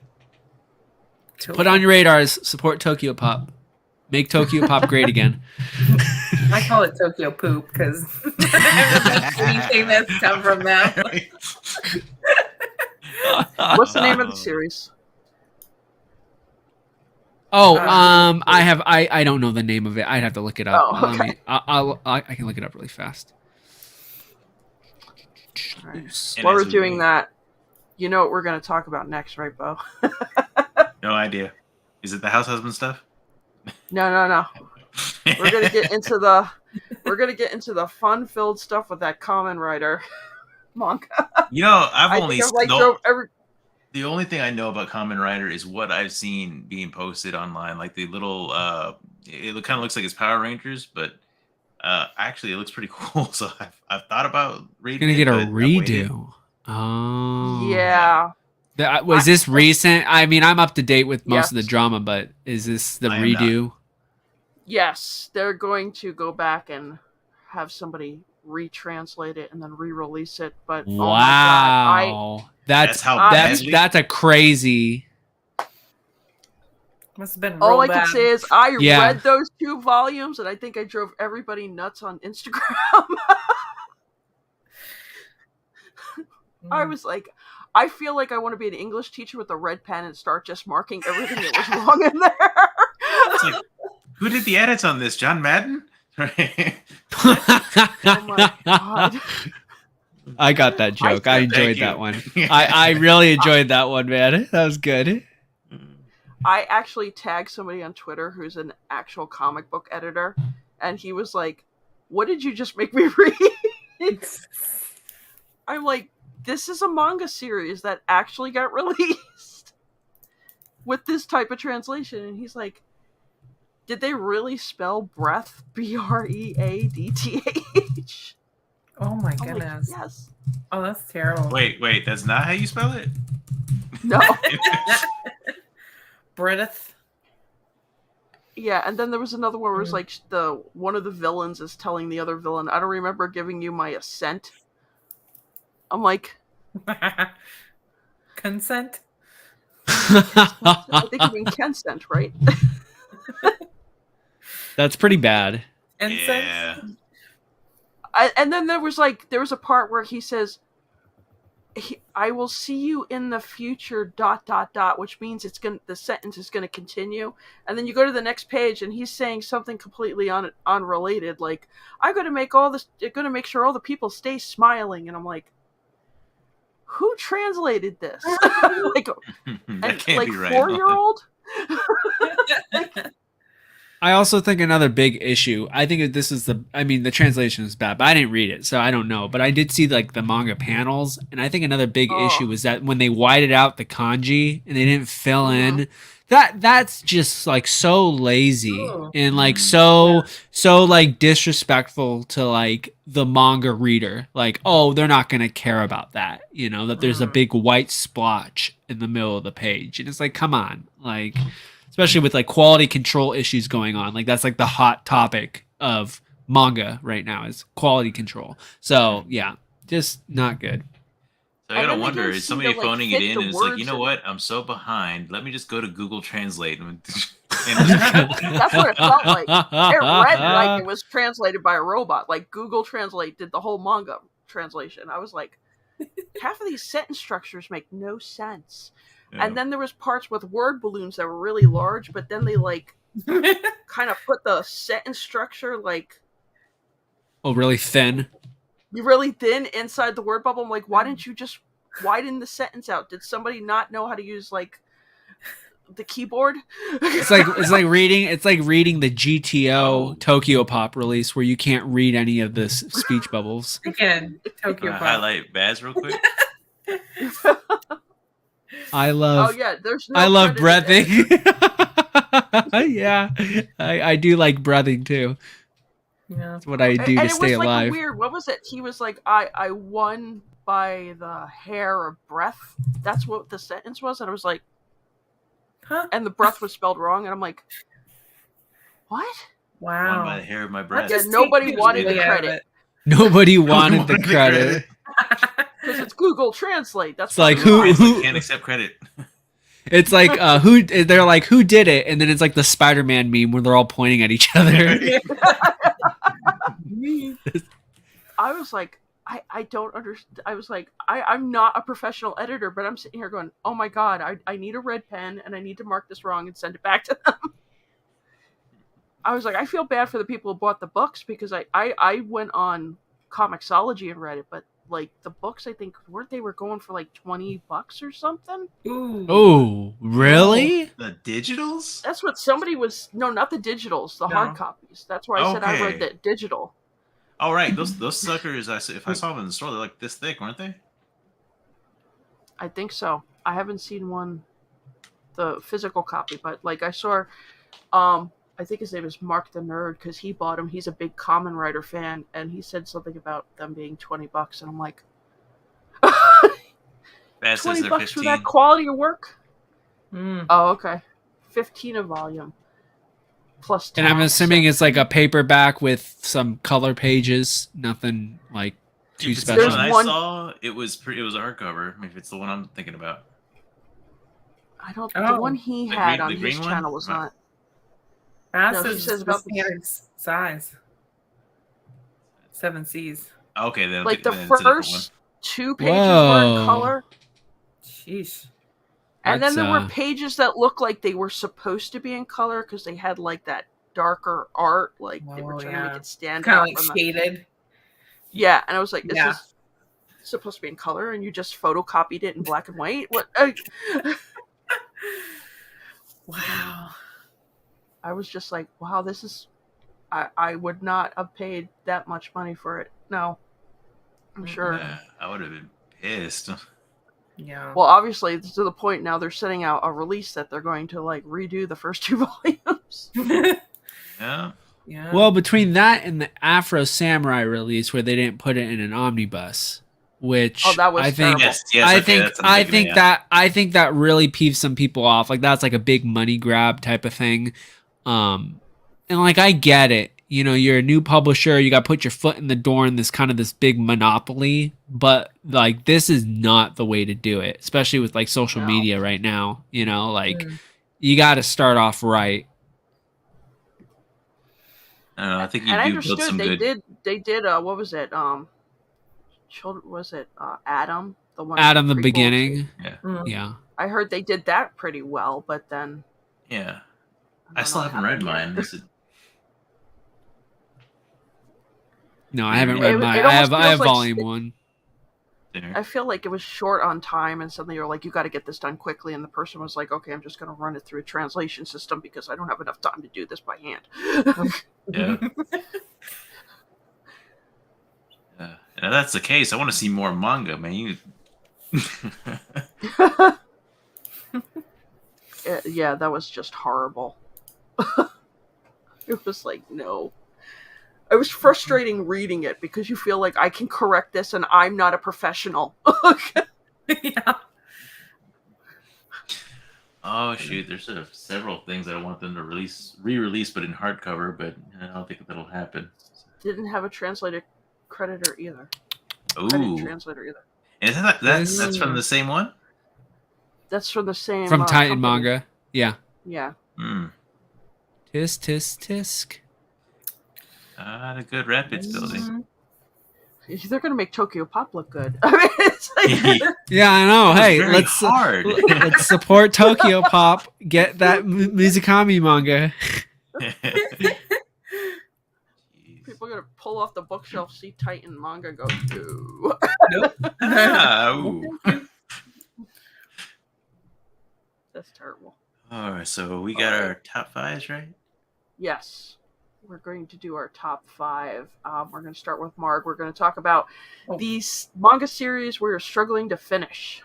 So put on your radars. Support Tokyo Pop. Make Tokyo Pop great again. I call it Tokyo Poop because anything that's come from that. What's the name of the series? Oh, I don't know the name of it. I'd have to look it up. Oh, okay. I can look it up really fast. Right. While we're doing that, you know what we're going to talk about next, right, Bo? No idea. Is it the house husband stuff? No. We're gonna get into the fun-filled stuff with that Kamen Rider manga. You know, the only thing I know about Kamen Rider is what I've seen being posted online, like the little. It kind of looks like it's Power Rangers, but actually, it looks pretty cool. So I've thought about reading. Gonna get a redo. Oh, yeah. Was this recent? I mean, I'm up to date with most of the drama, but is this the redo? Yes, they're going to go back and have somebody retranslate it and then re-release it. But wow, oh that's a crazy. Must have been. All I can say is I read those 2 volumes, and I think I drove everybody nuts on Instagram. I was like, I feel like I want to be an English teacher with a red pen and start just marking everything that was wrong in there. It's like, who did the edits on this? John Madden? Oh my god. I got that joke. I enjoyed that one. I really enjoyed that one, man. That was good. I actually tagged somebody on Twitter who's an actual comic book editor, and he was like, "What did you just make me read?" I'm like, this is a manga series that actually got released with this type of translation. And he's like, did they really spell breath BREADTH? Oh my goodness. Like, yes. Oh, that's terrible. Wait, that's not how you spell it? No. Bredith. Yeah, and then there was another one where it was like one of the villains is telling the other villain, I don't remember giving you my assent. I'm like, consent? I think you mean consent, right? That's pretty bad. Yeah. And then there was a part where he says, I will see you in the future ... which means the sentence is gonna continue. And then you go to the next page and he's saying something completely unrelated, like, I'm gonna make sure all the people stay smiling. And I'm like, who translated this? Like 4-year-old? I also think another big issue, I think this is the translation is bad, but I didn't read it, so I don't know. But I did see like the manga panels, and I think another big issue was that when they whited out the kanji and they didn't fill in, that's just like so lazy and like so like disrespectful to like the manga reader. Like, oh, they're not gonna care about that, that there's a big white splotch in the middle of the page, and it's like, come on, like. Especially with like quality control issues going on. Like that's like the hot topic of manga right now is quality control. So yeah, just not good. So I gotta wonder, is somebody phoning it in and it's like, you know what? I'm so behind. Let me just go to Google Translate. That's what it felt like. It read like it was translated by a robot. Like Google Translate did the whole manga translation. I was like, half of these sentence structures make no sense. Yeah. And then there was parts with word balloons that were really large, but then they like kind of put the sentence structure like really thin. Really thin inside the word bubble. I'm like, why didn't you just widen the sentence out? Did somebody not know how to use like the keyboard? It's like reading the GTO Tokyo Pop release where you can't read any of the speech bubbles. Again, Tokyo Pop. Highlight Baz real quick. I Oh love yeah, there's no I love credit in breathing. it. Yeah, I do like breathing too. Yeah. It's what I do And to it stay was like a alive. weird. What was it? He was like, I won by the hair of breath. That's what the sentence was, and I was like, Huh? and the breath was spelled wrong, and I'm like, what? Won by Wow. the hair of my That breath. Yeah, just nobody takes wanted joy the out of credit. Nobody Who wanted the credit. Because it's Google Translate. That's It's like probably why. Translate can't accept credit. It's like who they're like who did it, and then it's like the Spider-Man meme where they're all pointing at each other. I was like, I don't understand. I was like, I'm not a professional editor, but I'm sitting here going, oh my god, I need a red pen and I need to mark this wrong and send it back to them. I was like, I feel bad for the people who bought the books because I went on Comixology and read it, but like the books, I think weren't they were going for like $20 or something. Ooh. Oh, really? The digitals? That's what somebody was. No, not the digitals, the hard No. copies. That's why I said I read Okay. the digital. All right, those suckers. If I saw them in the store, they're like this thick, weren't they? I think so. I haven't seen one, the physical copy, but like I saw, I think his name is Mark the Nerd because he bought them. He's a big Kamen Rider fan, and he said something about them being $20, and I'm like, That says they're $20 for 15. that quality of work? Mm. Oh, okay. 15 a volume. Plus And I'm tax. assuming it's like a paperback with some color pages, nothing like too If it's the special. one I one- saw, it was a hardcover. If it's the one I'm thinking about. I don't. Oh. The one he The had green- on the his green one? channel was No. not. That No, he says says the about the- standard size. 7Cs. Okay, then Like the then it's a different first 2 pages were in Whoa. color, Sheesh. and then That's, there were pages that looked like they were supposed to be in color because they had like that darker art, like they were Oh, trying to yeah. make it stand Kind of out like from the. shaded. Yeah, and I was like, "This Yeah. is supposed to be in color, and you just photocopied it in black and white." What? Wow. I was just like, "Wow, this is." I would not have paid that much money for it. No, I'm sure. Yeah, I would have been pissed. Yeah. Well, obviously, to the point now they're sending out a release that they're going to like redo the first 2 volumes. Yeah. Yeah. Well, between that and the Afro Samurai release where they didn't put it in an omnibus, which Oh, that was I think terrible. Yes. I okay, think that's what I'm thinking, yeah. I think that really peeves some people off. Like that's like a big money grab type of thing. And like I get it. You know, you're a new publisher, you got to put your foot in the door in this kind of this big monopoly, but like this is not the way to do it, especially with like social No. media right now, you know, like Mm. you got to start off right. I don't know. I think you And I do build some understood good. they did what was it? Children, was it Adam? The one Adam the prequel to- beginning. Mm. Yeah. I heard they did that pretty well, but then Yeah. I don't still know haven't how read they mine. did it. Is it? No, I haven't It- read it mine. almost I have feels like- volume 1. There? I feel like it was short on time, and suddenly you're like, you got to get this done quickly, and the person was like, okay, I'm just going to run it through a translation system because I don't have enough time to do this by hand. Yeah. Yeah. And if that's the case, I want to see more manga, man. You. Yeah, that was just horrible. It was like, no. It was frustrating reading it because you feel like I can correct this and I'm not a professional. Yeah. Oh shoot! There's several things that I want them to re-release, but in hardcover. But I don't think that'll happen. Didn't have a translated creditor either. Ooh, Credit translator either. and is that's from the same one? That's from the same From Titan company. Manga. Yeah. Yeah. Hmm. Tisk, tisk, tisk. The good Rapids building. They're gonna make Tokyo Pop look good. I mean, it's like, Yeah, I know. That was Hey, very hard. let's support Tokyo Pop. Get that Mizukami manga. people are gonna pull off the bookshelf, see Titan Manga, and go, "Ooh." Ooh. That's terrible. All right, so we got our top fives, right? Yes, we're going to do our top 5. We're going to start with Marg. We're going to talk about these manga series we're struggling to finish.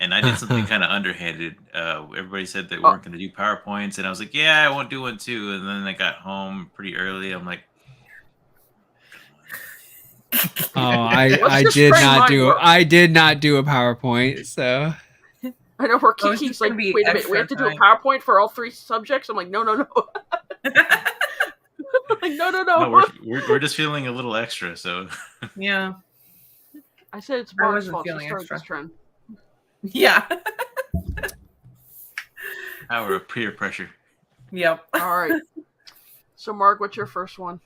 And I did something kind of underhanded. Everybody said they weren't going to do PowerPoints, and I was like, "Yeah, I won't do one too." And then I got home pretty early. I'm like, Oh, I did not do a PowerPoint, so I know where Oh, it's Kiki's just like, gonna be wait a minute, we have to do a extra PowerPoint for all 3 subjects? I'm like, no. Like, no. no, we're just feeling a little extra. So Yeah. I said it's I Mark's wasn't fault. She feeling started extra. this trend. Yeah. power of peer pressure. Yep. All right. So, Mark, what's your first one?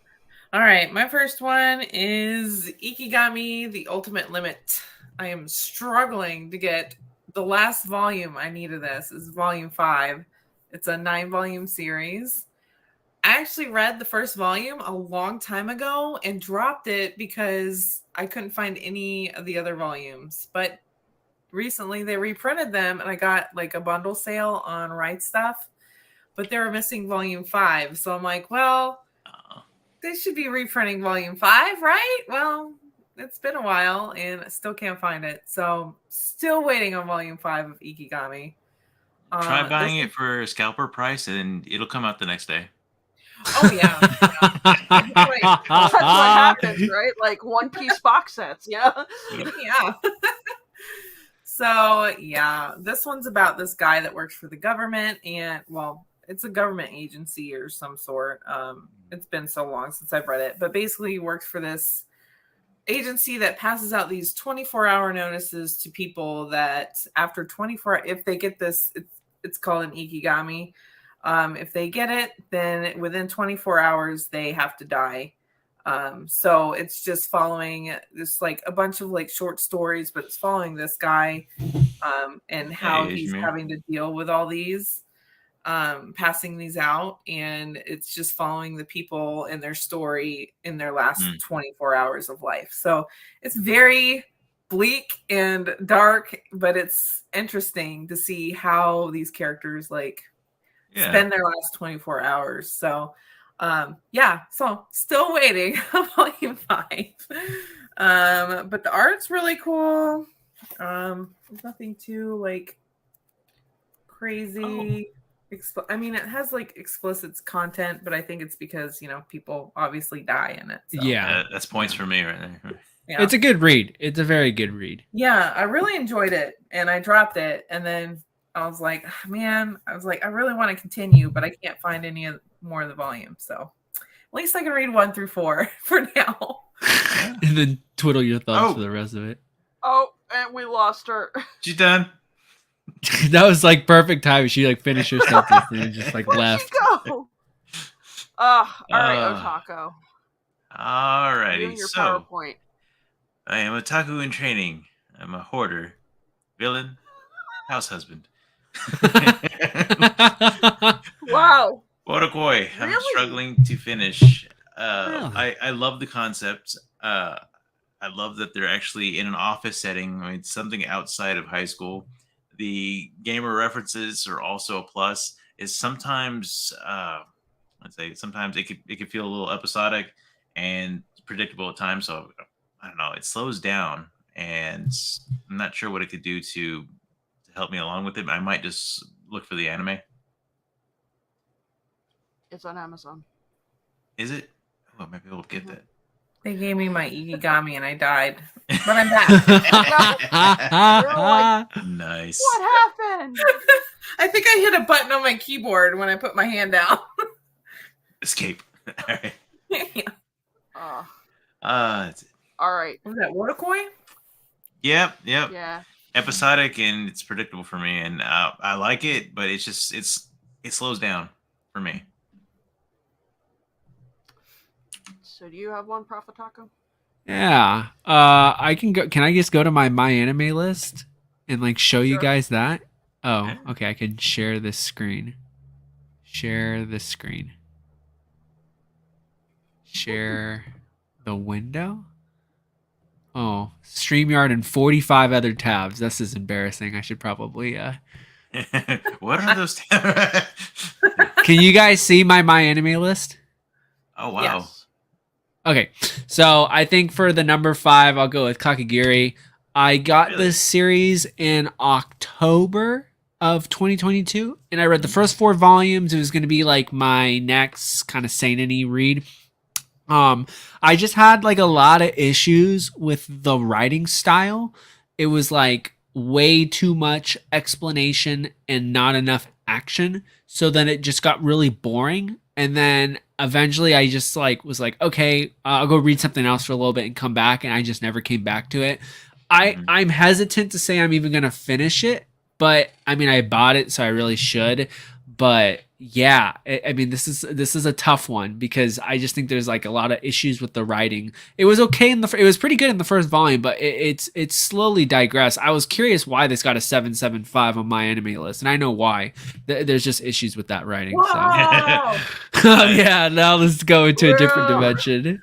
All right. My first one is Ikigami, The Ultimate Limit. I am struggling to get the last volume I need of this is volume 5. It's a 9-volume series. I actually read the first volume a long time ago and dropped it because I couldn't find any of the other volumes. But recently they reprinted them and I got like a bundle sale on Right Stuff, but they were missing volume 5. So I'm like, well, they should be reprinting volume 5, right? Well, it's been a while and I still can't find it. So still waiting on volume 5 of Ikigami. Try buying it for scalper price, and it'll come out the next day. Oh yeah. That's what happens, right? Like one-piece box sets, yeah. Yeah. So yeah, this one's about this guy that works for the government, and well, it's a government agency or some sort. It's been so long since I've read it, but basically he works for this agency that passes out these 24-hour notices to people that after 24, if they get this, it's called an ikigami. If they get it, then within 24 hours they have to die. So it's just following this, like a bunch of like short stories, but it's following this guy and how he's having to deal with all these, passing these out, and it's just following the people and their story in their last 24 hours of life. So it's very bleak and dark, but it's interesting to see how these characters spend their last 24 hours. So so still waiting on volume 5. But the art's really cool. There's nothing too crazy. I mean, it has explicit content, but I think it's because people obviously die in it. So. Yeah, that's points for me right there. Yeah. It's a good read. It's a very good read. Yeah, I really enjoyed it, and I dropped it, and then I was like, man, I really want to continue, but I can't find any more of the volume. So at least I can read 1 through 4 for now. And then twiddle your thumbs for the rest of it. Oh, and we lost her. She's done. That was perfect timing. She finished her sentence and then just left. Where'd she go? All right, Otaku. Alrighty, your so PowerPoint. I am Otaku in Training. I'm a hoarder, villain, house husband. Wow. Otakoi. I'm struggling to finish. I love the concept. I love that they're actually in an office setting. I mean, something outside of high school. The gamer references are also a plus. Is sometimes, sometimes it could feel a little episodic and predictable at times. So I don't know. It slows down, and I'm not sure what it could do to help me along with it. I might just look for the anime. It's on Amazon. Is it? Oh, I might be able to get that. They gave me my ikigami and I died, but I'm back. Nice. What happened? I think I hit a button on my keyboard when I put my hand down. Escape. All right. Yeah. That's it. All right. Was that Otakoi? Yep. Yeah. Episodic, and it's predictable for me, and I like it, but it slows down for me. So do you have one, ProfOtaku? Yeah. I can go. Can I just go to my anime list and show you guys that? Oh, okay. I can share this screen. Share the screen. Share the window. Oh, StreamYard and 45 other tabs. This is embarrassing. I should probably What are those tabs? Can you guys see my anime list? Oh wow. Yes. Okay, so I think for the number 5, I'll go with Kakagiri. I got Really? this series in October of 2022, and I read the first 4 volumes. It was going to be like my next kind of seinen-y read. I just had like a lot of issues with the writing style. It was like way too much explanation and not enough action. So then it just got really boring. And then eventually I just like was like, okay, I'll go read something else for a little bit and come back. And I just never came back to it. I'm hesitant to say I'm even gonna finish it, but I mean I bought it, so I really should. But yeah, I mean this is a tough one because I just think there's like a lot of issues with the writing. It was okay it was pretty good in the first volume, but it's slowly digressed. I was curious why this got a 775 on my anime list, and I know why. There's just issues with that writing. Wow. So yeah, now let's go into a different dimension.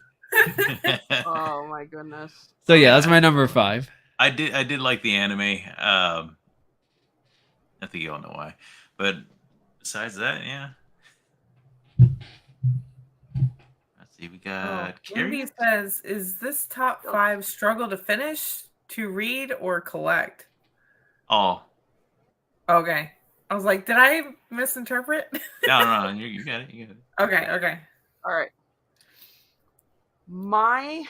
Oh my goodness. So yeah, that's my number 5. I did like the anime. I think you all know why, but besides that, yeah. Let's see. We got Wendy Carrie. says, "Is this top 5 struggle to finish, to read, or collect?" Oh, Okay, I was like, did I misinterpret? no, you got it. You got it. Okay. All right. My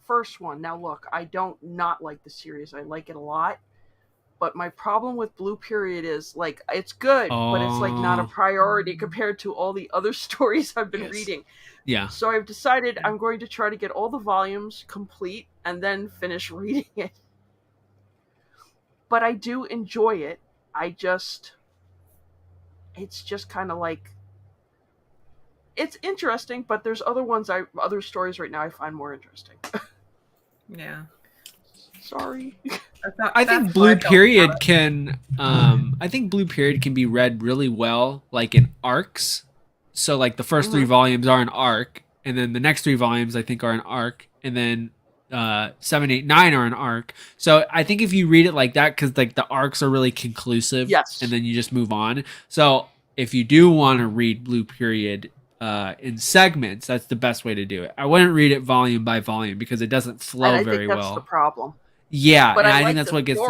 first one. Now, look, I don't not like the series. I like it a lot. But my problem with Blue Period is, like, it's good, but it's, like, not a priority compared to all the other stories I've been reading. Yeah. So I've decided I'm going to try to get all the volumes complete and then finish reading it. But I do enjoy it. It's just kind of like, it's interesting, but there's other stories right now I find more interesting. Yeah. Sorry. I think Blue Period can be read really well, like in arcs. So like the first 3 volumes are an arc, and then the next 3 volumes I think are an arc, and then 7, 8, 9 are an arc. So I think if you read it like that, because like the arcs are really conclusive, yes, and then you just move on. So if you do want to read Blue Period in segments, that's the best way to do it. I wouldn't read it volume by volume because it doesn't flow very well. That's the problem. Yeah, but and I think that's what gets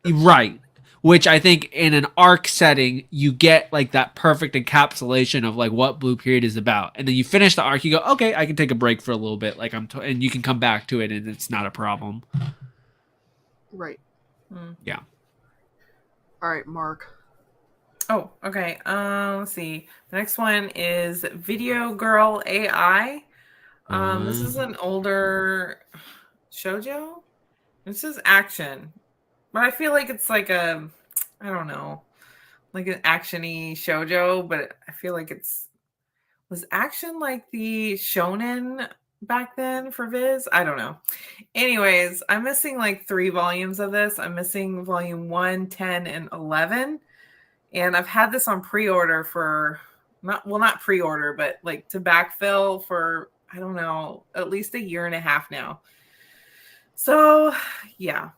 right. Which I think in an arc setting, you get like that perfect encapsulation of like what Blue Period is about, and then you finish the arc, you go, okay, I can take a break for a little bit, like and you can come back to it, and it's not a problem. Right. Yeah. All right, Mark. Oh, okay. Let's see. The next one is Video Girl AI. This is an older shoujo. This is action, but I feel like it's like I don't know, like an action-y shoujo, but I feel like was action like the shonen back then for Viz? I don't know. Anyways, I'm missing like 3 volumes of this. I'm missing volume 1, 10, and 11. And I've had this on pre-order for not pre-order, but like to backfill for, I don't know, at least a year and a half now. So, yeah.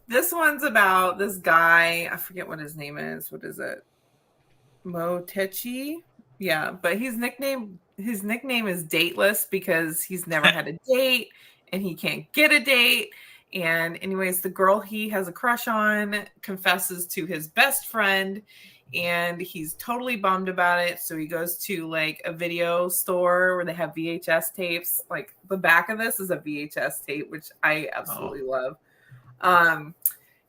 This one's about this guy. I forget what his name is. What is it? Motechi? Yeah, but his nickname is Dateless because he's never had a date and he can't get a date. And anyways, the girl he has a crush on confesses to his best friend, and he's totally bummed about it. So he goes to like a video store where they have VHS tapes. Like the back of this is a VHS tape, which I absolutely love.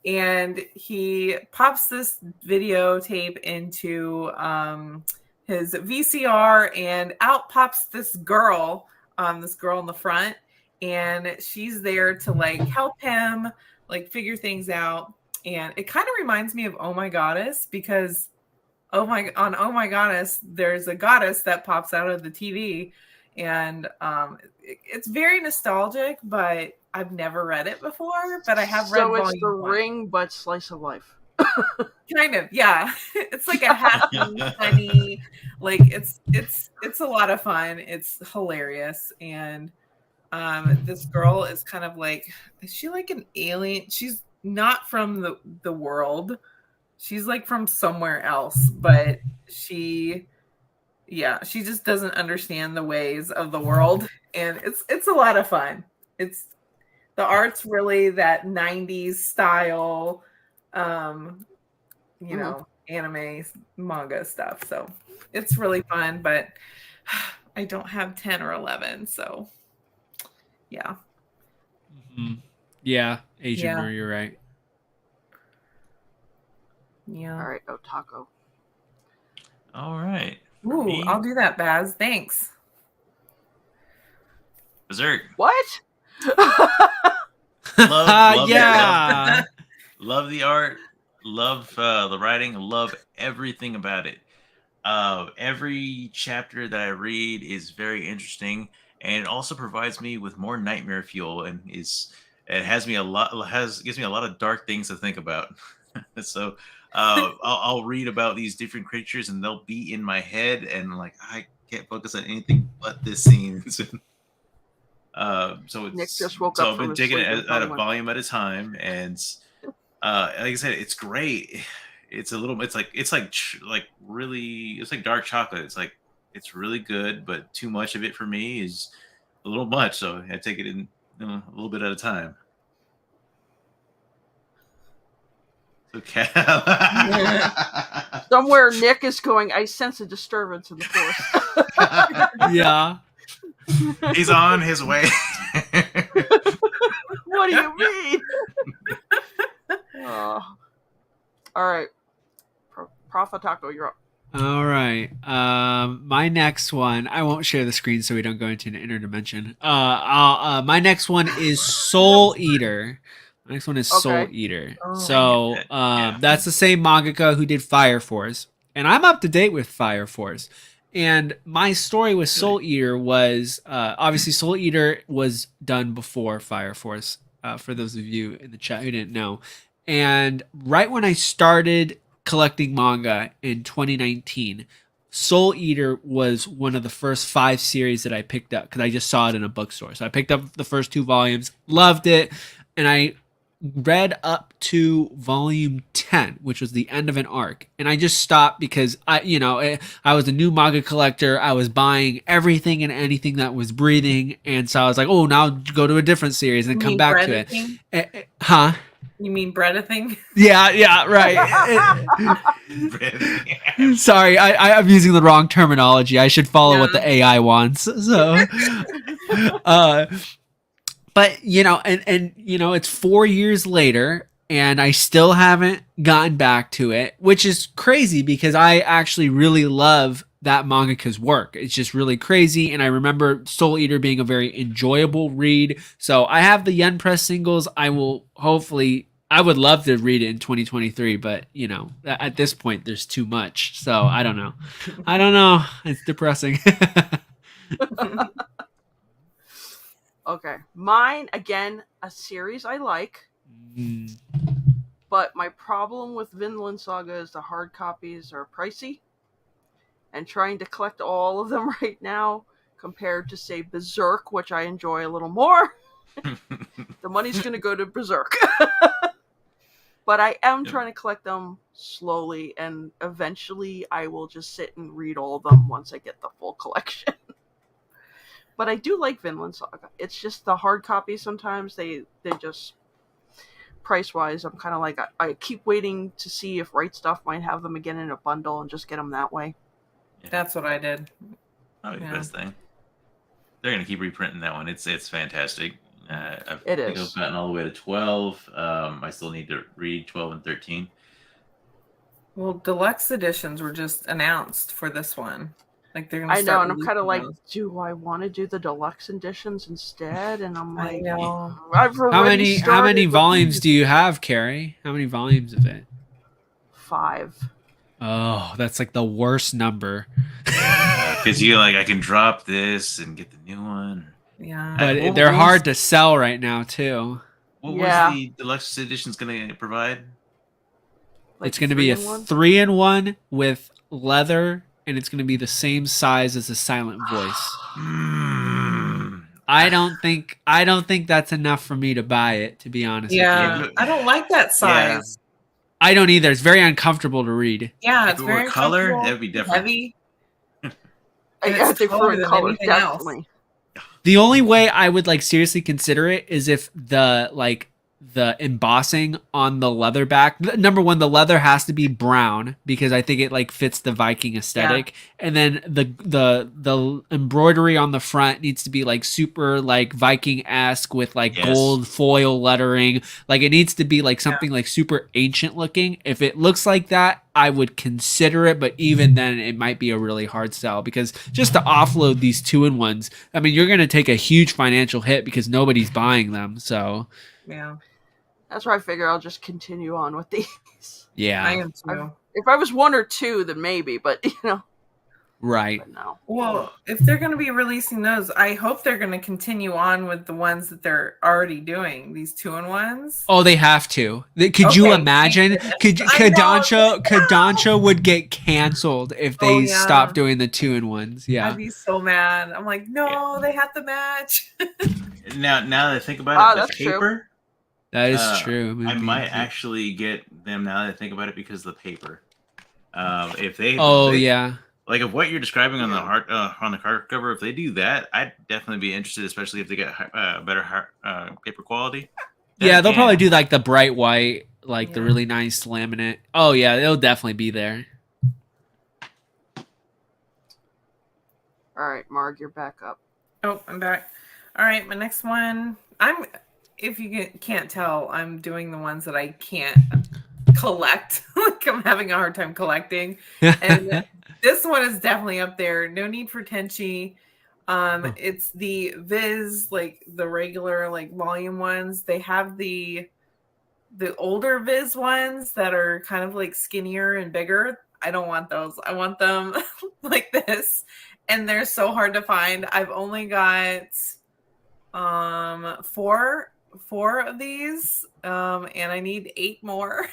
And he pops this videotape into his VCR, and out pops this girl in the front. And she's there to like help him like figure things out. And it kind of reminds me of Oh My Goddess, because Oh My Goddess, there's a goddess that pops out of the TV. And it's very nostalgic, but I've never read it before. But I have read So it's volume The 1. Ring, but slice of life. Kind of, yeah. It's like a happy, funny, like it's a lot of fun. It's hilarious. And this girl is kind of like, is she like an alien? She's not from the world. She's like from somewhere else, but she just doesn't understand the ways of the world, and it's a lot of fun. It's The art's really that 90s style, you know, anime manga stuff. So it's really fun, but I don't have 10 or 11. So yeah. Yeah, Asian Mer, you're right. Yeah. All right, Otaku. All right. Ooh, I'll do that, Baz. Thanks. Berserk. What? Love Yeah. love the art. Love the writing. Love everything about it. Every chapter that I read is very interesting, and it also provides me with more nightmare fuel, and gives me a lot of dark things to think about. So I'll read about these different creatures, and they'll be in my head, and like I can't focus on anything but this scene. So Nick just woke so up I've from been his taking sleep it and at a went, volume at a time, and like I said, it's great. It's a little. It's like dark chocolate. It's really good, but too much of it for me is a little much. So I take it in a little bit at a time. Okay. Somewhere Nick is going, I sense a disturbance in the force. Yeah. He's on his way. What do you mean? All right. ProfOtaku, you're up. All right. My next one, I won't share the screen so we don't go into an interdimension. My next one is Soul Eater. My next one is Soul Eater. Oh, so that's the same mangaka who did Fire Force. And I'm up to date with Fire Force. And my story with Soul Eater was obviously Soul Eater was done before Fire Force, for those of you in the chat who didn't know. And right when I started collecting manga in 2019, Soul Eater was one of the first 5 series that I picked up because I just saw it in a bookstore. So I picked up the first 2 volumes, loved it, and I read up to volume 10, which was the end of an arc, and I just stopped because I was a new manga collector. I was buying everything and anything that was breathing, and so I was like, oh, now go to a different series and come back to it. Huh? You mean bread-a-thing? Yeah, right. Sorry, I'm using the wrong terminology. I should follow what the AI wants. So, but and it's 4 years later, and I still haven't gotten back to it, which is crazy because I actually really love that mangaka's work. It's just really crazy, and I remember Soul Eater being a very enjoyable read. So I have the Yen Press singles. I would love to read it in 2023, but at this point there's too much. So I don't know. It's depressing. Okay. Mine, again, a series I like. But my problem with Vinland Saga is the hard copies are pricey. And trying to collect all of them right now compared to, say, Berserk, which I enjoy a little more. The money's going to go to Berserk. But I am trying to collect them slowly, and eventually I will just sit and read all of them once I get the full collection. But I do like Vinland Saga. It's just the hard copies sometimes, they just, price-wise, I'm kind of like, I keep waiting to see if Right Stuff might have them again in a bundle and just get them that way. That's what I did. Probably the best thing. They're going to keep reprinting that one. It's fantastic. I think I've gotten all the way to 12. I still need to read 12 and 13. Well, deluxe editions were just announced for this one. Like they're gonna I know, start and I'm kind of like, those. do I want to do the deluxe editions instead? And I'm like, I know. how many volumes do you have, Carrie? How many volumes of it? 5. Oh, that's like the worst number. Because I can drop this and get the new one. Yeah, but they're hard to sell right now too. What was the deluxe edition's going to provide? Like it's going to be a 3-in-1 with leather, and it's going to be the same size as a silent voice. I don't think that's enough for me to buy it, to be honest with you. I don't like that size. I don't either. It's very uncomfortable to read. Yeah, it's very color. That would be different. Heavy. I think for color, definitely. The only way I would like seriously consider it is if the embossing on the leather back. Number one, the leather has to be brown because I think it like fits the Viking aesthetic. And then the embroidery on the front needs to be like super like Viking-esque with like gold foil lettering. Like it needs to be like something like super ancient looking. If it looks like that, I would consider it, but even then it might be a really hard sell because just to offload these 2-in-1s, I mean, you're going to take a huge financial hit because nobody's buying them. So Yeah. That's why I figure I'll just continue on with these. Yeah. I am too. If I was 1 or 2, then maybe, but you know. Right. But no. Well, if they're going to be releasing those, I hope they're going to continue on with the ones that they're already doing, these 2-in-1s. Oh, they have to. Could you imagine? Kodansha would get canceled if they stopped doing the 2-in-1s. Yeah. I'd be so mad. I'm like, no, they have to match. Now that I think about it, the paper. True. That is true. I might actually get them now that I think about it because of the paper. If they, like of what you're describing on the hardcover, if they do that, I'd definitely be interested, especially if they get better paper quality. Yeah, they'll probably do like the bright white, like the really nice laminate. Oh yeah, it'll definitely be there. All right, Marg, you're back up. Oh, I'm back. All right, my next one. If you can't tell, I'm doing the ones that I can't collect. Like I'm having a hard time collecting. And this one is definitely up there. No Need for Tenchi. It's the Viz, like the regular like volume ones. They have the older Viz ones that are kind of like skinnier and bigger. I don't want those. I want them like this. And they're so hard to find. I've only got four of these, and I need 8 more.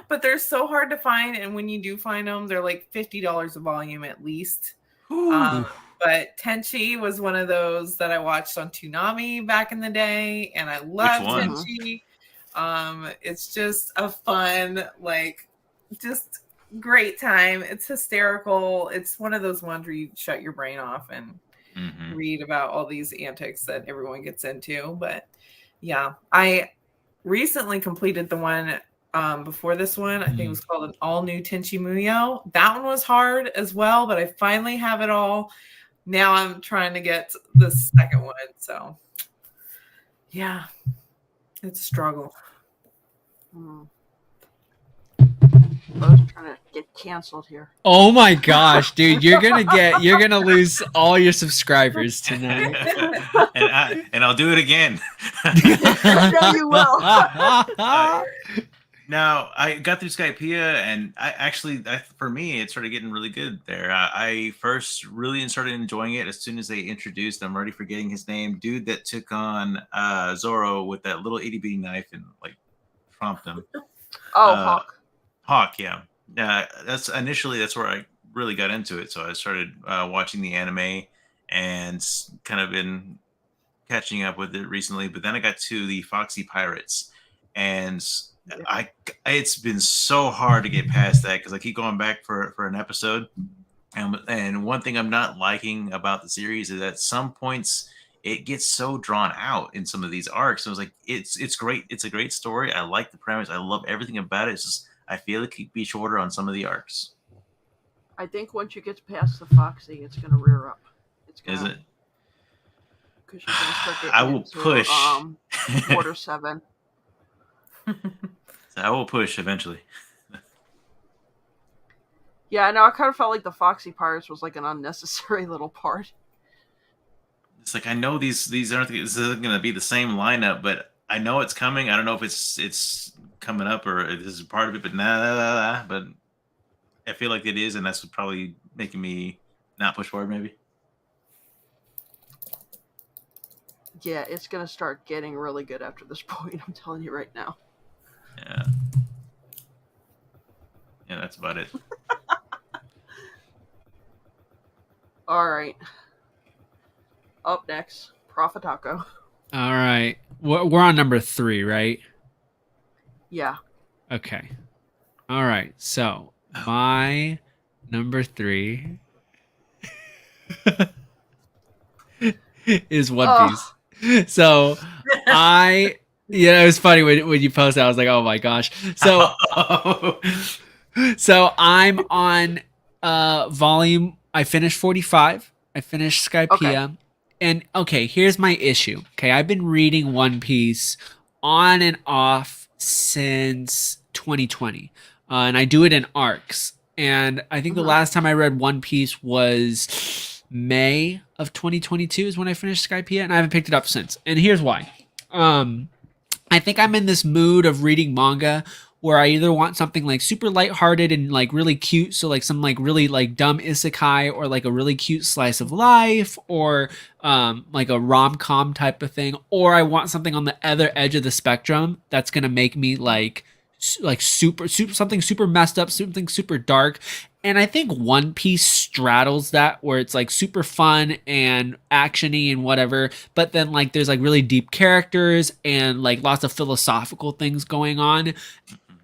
But they're so hard to find, and when you do find them, they're like $50 a volume at least. But Tenchi was one of those that I watched on Toonami back in the day, and I love Tenchi. It's just a fun, like, just great time. It's hysterical. It's one of those ones where you shut your brain off and read about all these antics that everyone gets into. But yeah, I recently completed the one before this one. I think it was called an all new Tenchi Muyo. That one was hard as well, but I finally have it all. Now I'm trying to get the second one. So yeah, it's a struggle. I was trying to get canceled here. Oh my gosh, dude, you're gonna lose all your subscribers tonight. and I'll do it again. No, you will. Now I got through Skypiea, and for me, it started getting really good there. I first really started enjoying it as soon as they introduced. I'm already forgetting his name, dude that took on Zoro with that little itty bitty knife and like trumped him. Hawk. Hawk, yeah. That's where I really got into it. So I started watching the anime and kind of been catching up with it recently. But then I got to the Foxy Pirates, and it's been so hard to get past that because I keep going back for an episode. And one thing I'm not liking about the series is at some points it gets so drawn out in some of these arcs. So I was like, it's great. It's a great story. I like the premise. I love everything about it. It's just I feel it could be shorter on some of the arcs. I think once you get past the Foxy, it's going to rear up. Is it? Because you're going to start getting I will push. Quarter 7. So I will push eventually. Yeah, I know. I kind of felt like the Foxy Pirates was like an unnecessary little part. It's like I know this isn't going to be the same lineup, but I know it's coming. I don't know if it's coming up or if this is part of it, but but I feel like it is, and that's probably making me not push forward maybe. Yeah, it's going to start getting really good after this point. I'm telling you right now. Yeah, that's about it. All right. Up next, ProfOtaku. All right. We're on number 3, right? Yeah. Okay. All right. So my number 3 is One Piece. So it was funny when you posted. I was like, oh my gosh. So so I'm on volume. I finished 45. I finished Skypiea. Okay. And okay, here's my issue. Okay, I've been reading One Piece on and off since 2020. And I do it in arcs. And I think the last time I read One Piece was May of 2022 is when I finished Skypiea, and I haven't picked it up since. And here's why. I think I'm in this mood of reading manga where I either want something like super lighthearted and like really cute, so like some like really like dumb isekai, or like a really cute slice of life, or like a rom-com type of thing, or I want something on the other edge of the spectrum that's gonna make me like super something super messed up, something super dark. And I think One Piece straddles that, where it's like super fun and actiony and whatever, but then like there's like really deep characters and like lots of philosophical things going on.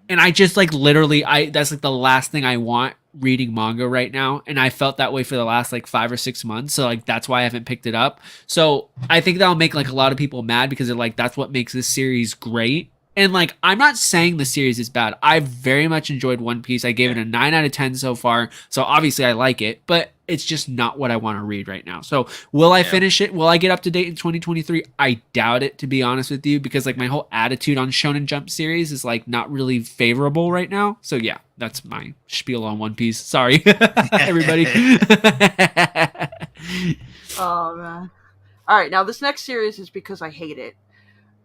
And I just like literally that's like the last thing I want reading manga right now, and I felt that way for the last like 5 or 6 months, so like that's why I haven't picked it up. So I think that'll make like a lot of people mad, because they're like, that's what makes this series great. And like, I'm not saying the series is bad. I very much enjoyed One Piece. I gave it a 9 out of 10 so far. So obviously I like it, but it's just not what I want to read right now. So will I finish it? Will I get up to date in 2023? I doubt it, to be honest with you, because like my whole attitude on Shonen Jump series is like not really favorable right now. So yeah, that's my spiel on One Piece. Sorry, everybody. Oh man. All right, now this next series is because I hate it.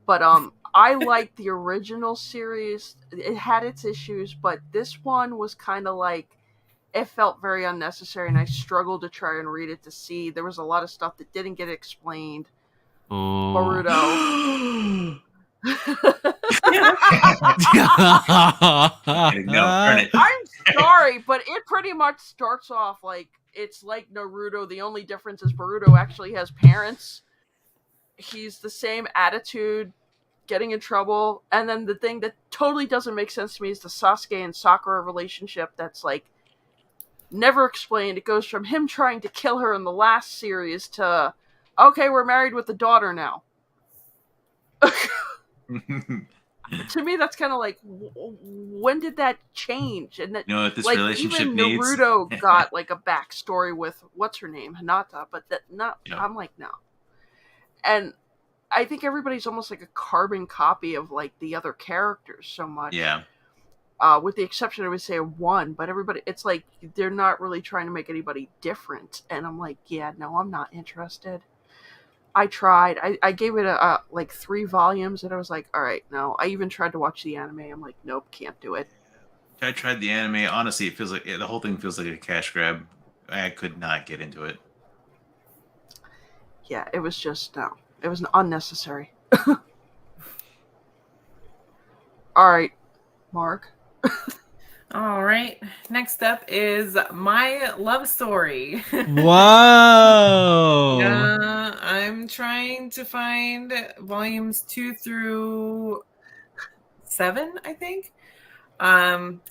But I liked the original series. It had its issues, but this one was kind of like, it felt very unnecessary, and I struggled to try and read it to see. There was a lot of stuff that didn't get explained. Boruto. I'm sorry, but it pretty much starts off like it's like Naruto. The only difference is Boruto actually has parents. He's the same attitude, getting in trouble, and then the thing that totally doesn't make sense to me is the Sasuke and Sakura relationship that's like never explained. It goes from him trying to kill her in the last series to, okay, we're married with a daughter now. To me, that's kind of like, when did that change? And that, this like, relationship even needs. Naruto got like a backstory with what's her name, Hinata, but that not. I'm like, no. And I think everybody's almost like a carbon copy of like the other characters so much. Yeah. With the exception, I would say, of one, but everybody, it's like they're not really trying to make anybody different. And I'm like, yeah, no, I'm not interested. I tried. I gave it a like 3 volumes, and I was like, all right, no. I even tried to watch the anime. I'm like, nope, can't do it. I tried the anime. Honestly, it feels like the whole thing feels like a cash grab. I could not get into it. Yeah, it was just, no. It was unnecessary. All right, Mark. All right. Next up is My Love Story. Whoa. Yeah, I'm trying to find volumes 2 through 7, I think. I'm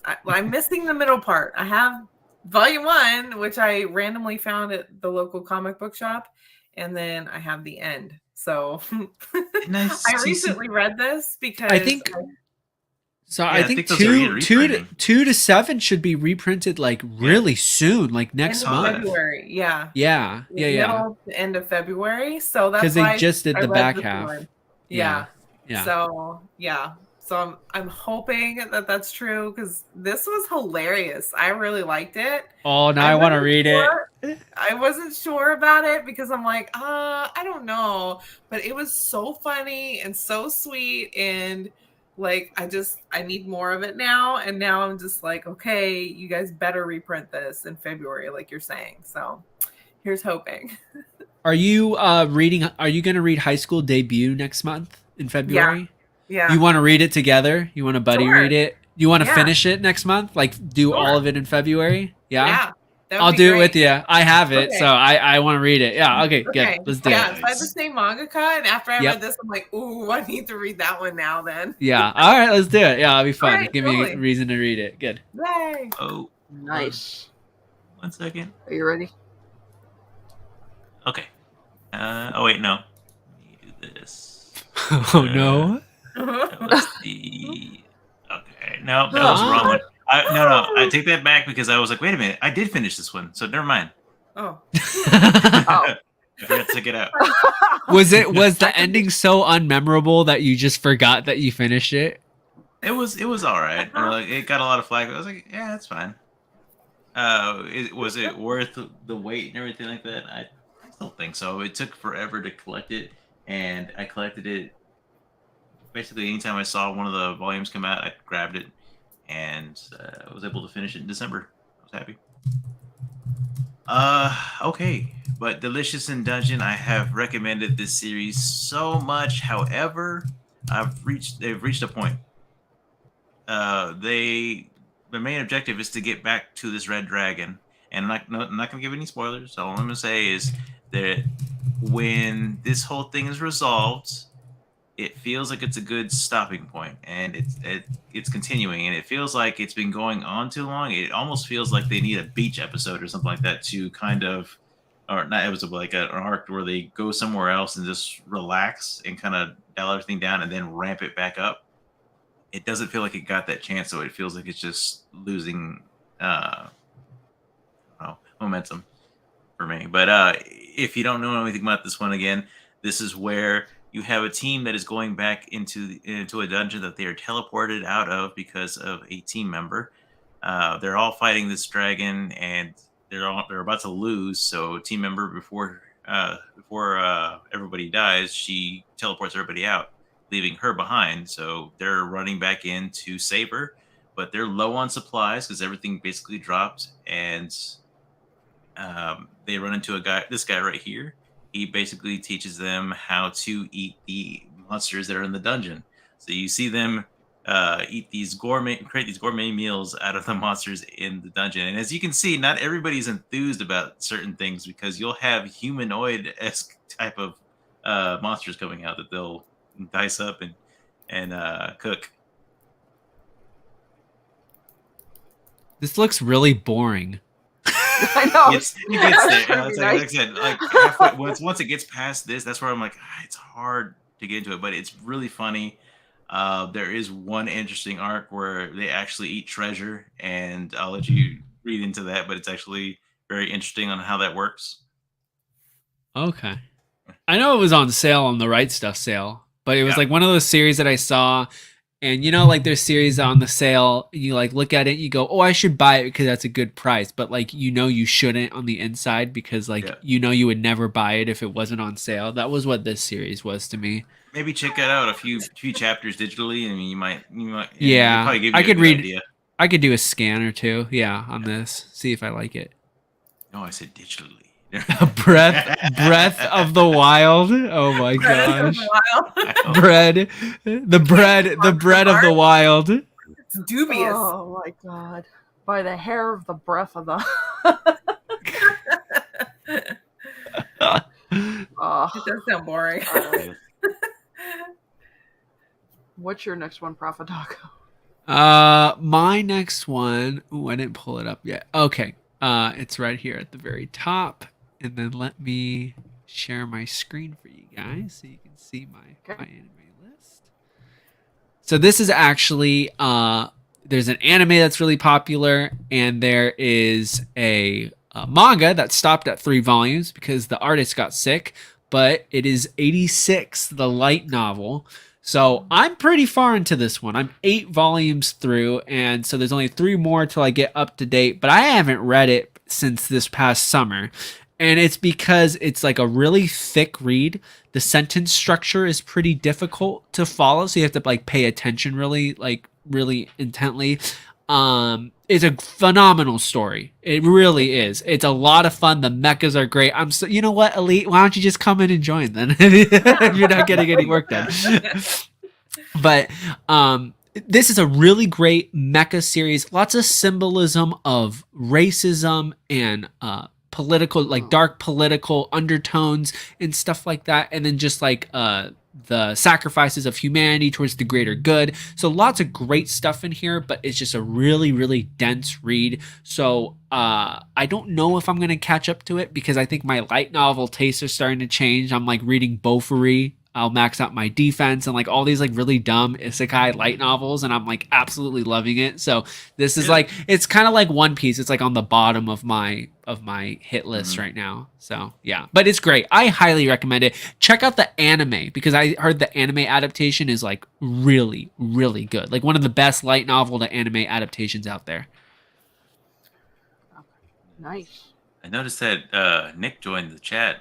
missing the middle part. I have volume 1, which I randomly found at the local comic book shop, and then I have the end. So I recently read this because I think I think 2 to 7 should be reprinted like really soon, like next month. February. Yeah. Middle to end of February. So that's because they just did the back half. One. Yeah. So So I'm hoping that that's true, because this was hilarious. I really liked it. Oh, now I want to read it. I wasn't sure about it because I'm like, I don't know. But it was so funny and so sweet. And like, I need more of it now. And now I'm just like, okay, you guys better reprint this in February, like you're saying. So here's hoping. Are you going to read High School Debut next month in February? Yeah. You want to read it together? You want to buddy read it? You want to finish it next month? Like do all of it in February? Yeah. I'll do it with you. I have it, so I want to read it. Yeah. Okay. Good. Let's do it. Yeah. So I have the same mangaka, and after I read this, I'm like, ooh, I need to read that one now. Then. Yeah. All right. Let's do it. Yeah. It'll be fun. Give me a reason to read it. Good. Yay. Oh. Nice. 1 second. Are you ready? Okay. Oh wait, no. Let me do this. Oh no. Let's see. Okay, no, that was the wrong one. No, I take that back because I was like, wait a minute, I did finish this one, so never mind. Oh. I forgot to take it out. Was the ending so unmemorable that you just forgot that you finished it? It was all right. It got a lot of flack. I was like, yeah, that's fine. Was it worth the wait and everything like that? I don't think so. It took forever to collect it, and I collected it basically anytime I saw one of the volumes come out. I grabbed it, and I was able to finish it in December. I was happy. Okay, but Delicious in Dungeon, I have recommended this series so much. However, they've reached a point. The main objective is to get back to this red dragon, and I'm not gonna give any spoilers. All I'm gonna say is that when this whole thing is resolved, it feels like it's a good stopping point, and it's continuing, and it feels like it's been going on too long. It almost feels like they need a beach episode or something like that to kind of, or not episode, but like an arc where they go somewhere else and just relax and kind of dial everything down and then ramp it back up. It doesn't feel like it got that chance, so it feels like it's just losing momentum for me. But if you don't know anything about this one, again, this is where you have a team that is going back into a dungeon that they are teleported out of because of a team member. They're all fighting this dragon, and they're about to lose. So, team member before everybody dies, she teleports everybody out, leaving her behind. So they're running back in to save her, but they're low on supplies because everything basically dropped. And they run into this guy right here. He basically teaches them how to eat the monsters that are in the dungeon. So you see them create these gourmet meals out of the monsters in the dungeon. And as you can see, not everybody's enthused about certain things because you'll have humanoid-esque type of monsters coming out that they'll dice up and cook. This looks really boring. I know. It gets there. Like I said, like halfway, once it gets past this, that's where I'm like, it's hard to get into it, but it's really funny. There is one interesting arc where they actually eat treasure, and I'll let you read into that, but it's actually very interesting on how that works. Okay. I know it was on sale on the Right Stuff sale, but it was like one of those series that I saw, and like there's series on the sale, and you like look at it, and you go, oh, I should buy it because that's a good price, but like you shouldn't on the inside because you would never buy it if it wasn't on sale. That was what this series was to me. Maybe check that out, a few chapters digitally. I mean, you might yeah, probably give you I could read. Idea. I could do a scan or two, on this, see if I like it. No, I said digitally. breath of the wild. Oh my gosh. The bread of the wild. It's dubious. Oh my god. By the hair of the breath of the It does sound boring. What's your next one, ProfOtaku? My next one. Ooh, I didn't pull it up yet. Okay. It's right here at the very top. And then let me share my screen for you guys so you can see my anime list. So this is actually there's an anime that's really popular, and there is a manga that stopped at 3 volumes because the artist got sick, but it is 86, the light novel. So I'm pretty far into this one. I'm 8 volumes through, and so there's only 3 more till I get up to date, but I haven't read it since this past summer. And it's because it's like a really thick read. The sentence structure is pretty difficult to follow, so you have to like pay attention really intently. It's a phenomenal story. It really is. It's a lot of fun. The mechas are great. You know what, Elite? Why don't you just come in and join then if you're not getting any work done? But this is a really great mecha series. Lots of symbolism of racism and political, like dark political undertones and stuff like that. And then just like the sacrifices of humanity towards the greater good. So lots of great stuff in here, but it's just a really, really dense read. So I don't know if I'm going to catch up to it because I think my light novel tastes are starting to change. I'm like reading Bofuri. I'll max out my defense and like all these like really dumb isekai light novels, and I'm like absolutely loving it. So this is like, it's kind of like One Piece. It's like on the bottom of my hit list right now. So yeah, but it's great. I highly recommend it. Check out the anime because I heard the anime adaptation is like really, really good. Like one of the best light novel to anime adaptations out there. Nice. I noticed that Nick joined the chat.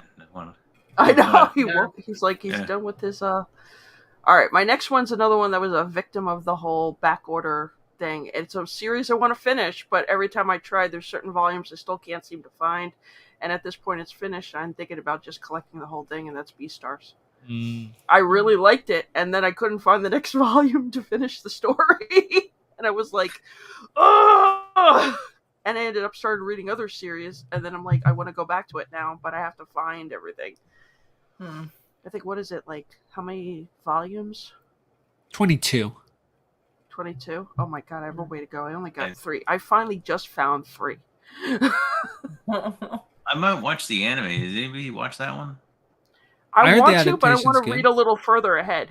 I know he's like he's done with his. All right, my next one's another one that was a victim of the whole back order thing. It's a series I want to finish, but every time I try, there's certain volumes I still can't seem to find. And at this point, it's finished. I'm thinking about just collecting the whole thing, and that's Beastars. I really liked it, and then I couldn't find the next volume to finish the story, and I was like, oh. And I ended up starting reading other series, and then I'm like, I want to go back to it now, but I have to find everything. I think, what is it, like, how many volumes? 22. 22? Oh my god, I have a way to go. I only got 3. I finally just found 3. I might watch the anime. Did anybody watch that one? I want to, but I want to read a little further ahead.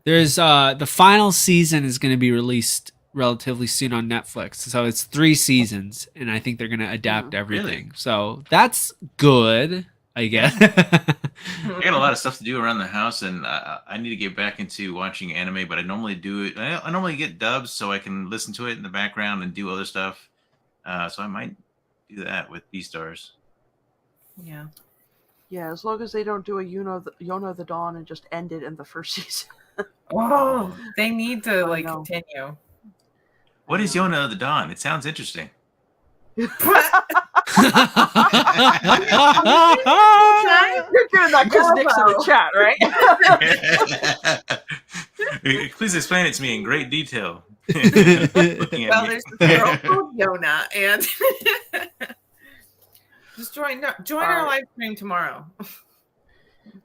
There's the final season is going to be released relatively soon on Netflix. So it's 3 seasons, and I think they're going to adapt everything. Really? So that's good, I guess. I got a lot of stuff to do around the house, and I need to get back into watching anime, but I normally do it. I normally get dubs so I can listen to it in the background and do other stuff. So I might do that with Beastars. Yeah. Yeah, as long as they don't do a Yona the Dawn and just end it in the first season. Oh, they need to continue. What is Yona of the Dawn? It sounds interesting. You're doing that because Nick's in the chat, right? Please explain it to me in great detail. Well, there's the girl called Yona, and just join our live stream tomorrow.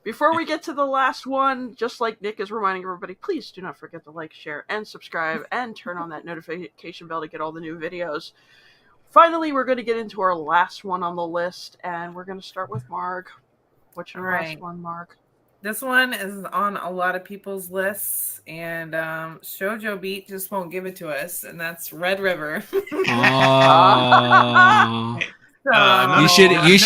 Before we get to the last one, just like Nick is reminding everybody, please do not forget to like, share, and subscribe, and turn on that notification bell to get all the new videos. Finally, we're going to get into our last one on the list, and we're going to start with Marg. What's your last one, Marg? This one is on a lot of people's lists, and Shoujo Beat just won't give it to us, and that's Red River. Oh. You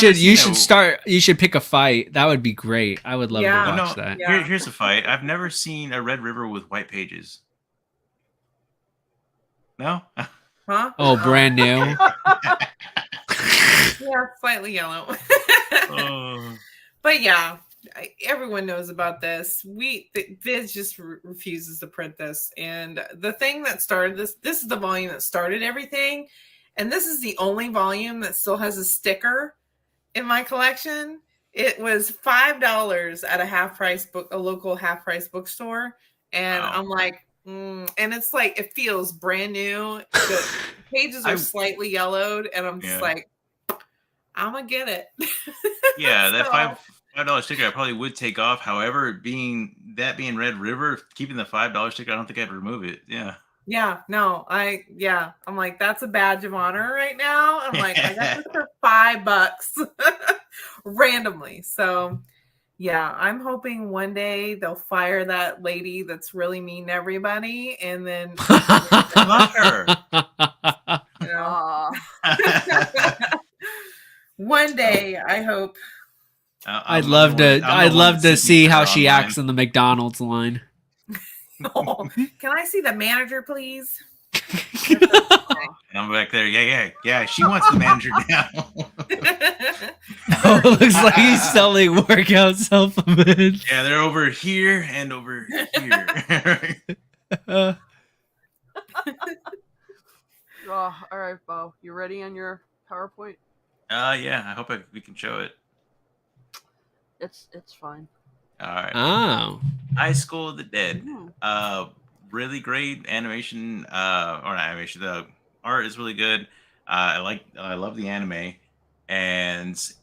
should pick a fight. That would be great. I would love to watch that. Here's a fight. I've never seen a Red River with white pages. No? Huh? Oh, brand new. Yeah, slightly yellow. But yeah, everyone knows about this. Viz just refuses to print this, and the thing that started this is the volume that started everything. And this is the only volume that still has a sticker in my collection. It was $5 at a local half price bookstore. And I'm like, and it's like, it feels brand new. The pages are slightly yellowed, and I'm just like, I'm gonna get it. Yeah, that $5 sticker I probably would take off. However, being Red River, keeping the $5 sticker, I don't think I'd remove it. Yeah. Yeah, no, I'm like, that's a badge of honor right now. I'm like, I got this for $5 randomly. So yeah, I'm hoping one day they'll fire that lady that's really mean to everybody, and then love her. You know? One day, I hope. I'd love to see how she acts in the McDonald's line. Oh, can I see the manager, please? I'm back there. Yeah. She wants the manager now. Oh, it looks like he's selling workout supplements. Yeah, they're over here and over here. All right, Bo. You ready on your PowerPoint? Yeah. I hope we can show it. It's fine. All right. Oh. High School of the Dead. Really great animation. Or not animation. The art is really good. I love the anime. And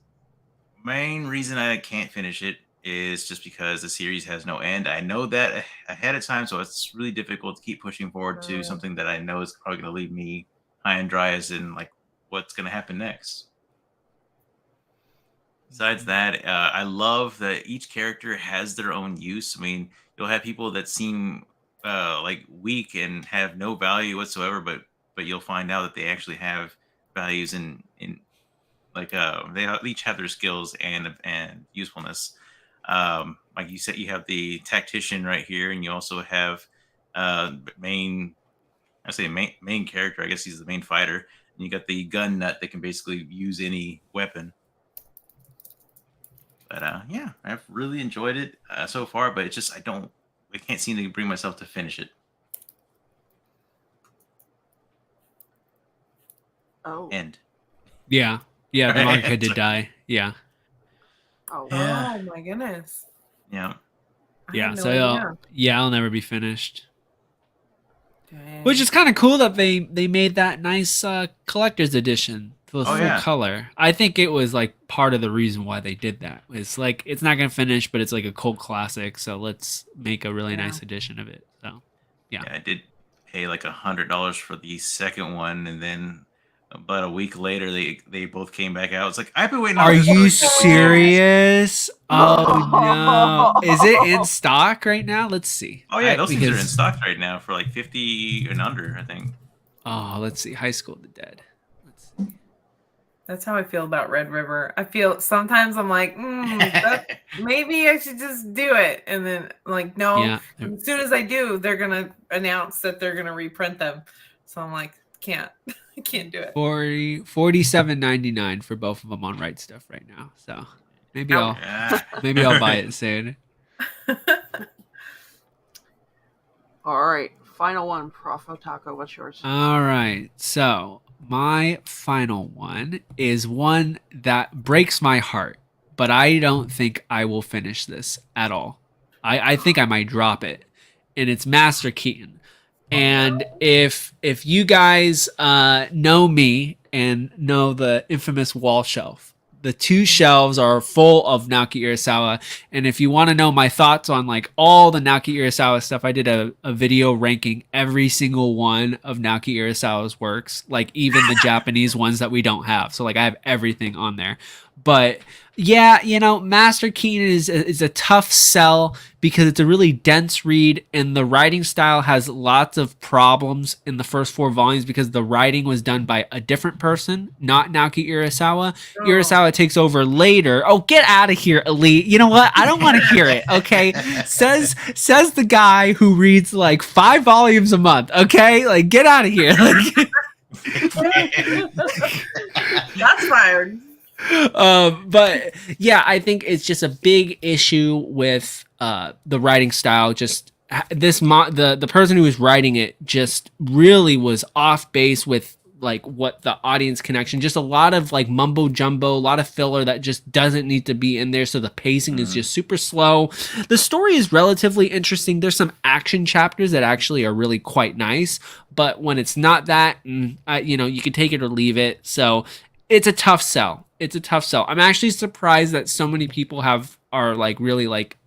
main reason I can't finish it is just because the series has no end. I know that ahead of time, so it's really difficult to keep pushing forward to something that I know is probably going to leave me high and dry, as in like what's going to happen next. Besides that, I love that each character has their own use. I mean, you'll have people that seem like weak and have no value whatsoever, but you'll find out that they actually have values in like each have their skills and usefulness. Like you said, you have the tactician right here, and you also have main. I say main character. I guess he's the main fighter. And you got the gun nut that can basically use any weapon. But yeah, I've really enjoyed it so far. But it's just I can't seem to bring myself to finish it. Oh. End. Yeah. Yeah, the manga did die. Yeah. Oh, Oh my goodness. Yeah. Yeah. No So I'll never be finished. Dang. Which is kind of cool that they made that nice collector's edition with full color. I think it was like part of the reason why they did that. It's like it's not gonna finish, but it's like a cult classic. So let's make a really nice edition of it. So yeah, I did pay like $100 for the second one, and then about a week later they both came back out. It's like I've been waiting. Are you serious? Oh no! Is it in stock right now? Let's see. Oh yeah, those things are in stock right now for like 50 and under, I think. Oh, let's see. High School of the Dead. Let's see. That's how I feel about Red River. I feel sometimes I'm like, maybe I should just do it, and then like no. Yeah. As soon as I do, they're gonna announce that they're gonna reprint them. So I'm like, can't. I can't do it. $47.99 for both of them on Right Stuff right now. So maybe I'll buy it soon. all right. Final one, ProfOtaku. What's yours? All right. So my final one is one that breaks my heart, but I don't think I will finish this at all. I think I might drop it, and it's Master Keaton. And if you guys know me and know the infamous wall shelf, the two shelves are full of Naoki Urasawa. And if you want to know my thoughts on like all the Naoki Urasawa stuff, I did a video ranking every single one of Naoki Urasawa's works, like even the Japanese ones that we don't have. So like I have everything on there. But yeah, Master Keaton is a tough sell because it's a really dense read, and the writing style has lots of problems in the first 4 volumes because the writing was done by a different person, not Naoki Urasawa. Oh. Urasawa takes over later. Oh, get out of here, Elite. You know what? I don't want to hear it, okay? Says the guy who reads like 5 volumes a month, okay? Like, get out of here. That's fired. But yeah, I think it's just a big issue with the writing style. Just the person who was writing it just really was off base with like what the audience connection. Just a lot of like mumbo jumbo, a lot of filler that just doesn't need to be in there. So the pacing is just super slow. The story is relatively interesting. There's some action chapters that actually are really quite nice, but when it's not that, you can take it or leave it. So it's a tough sell. I'm actually surprised that so many people are like really like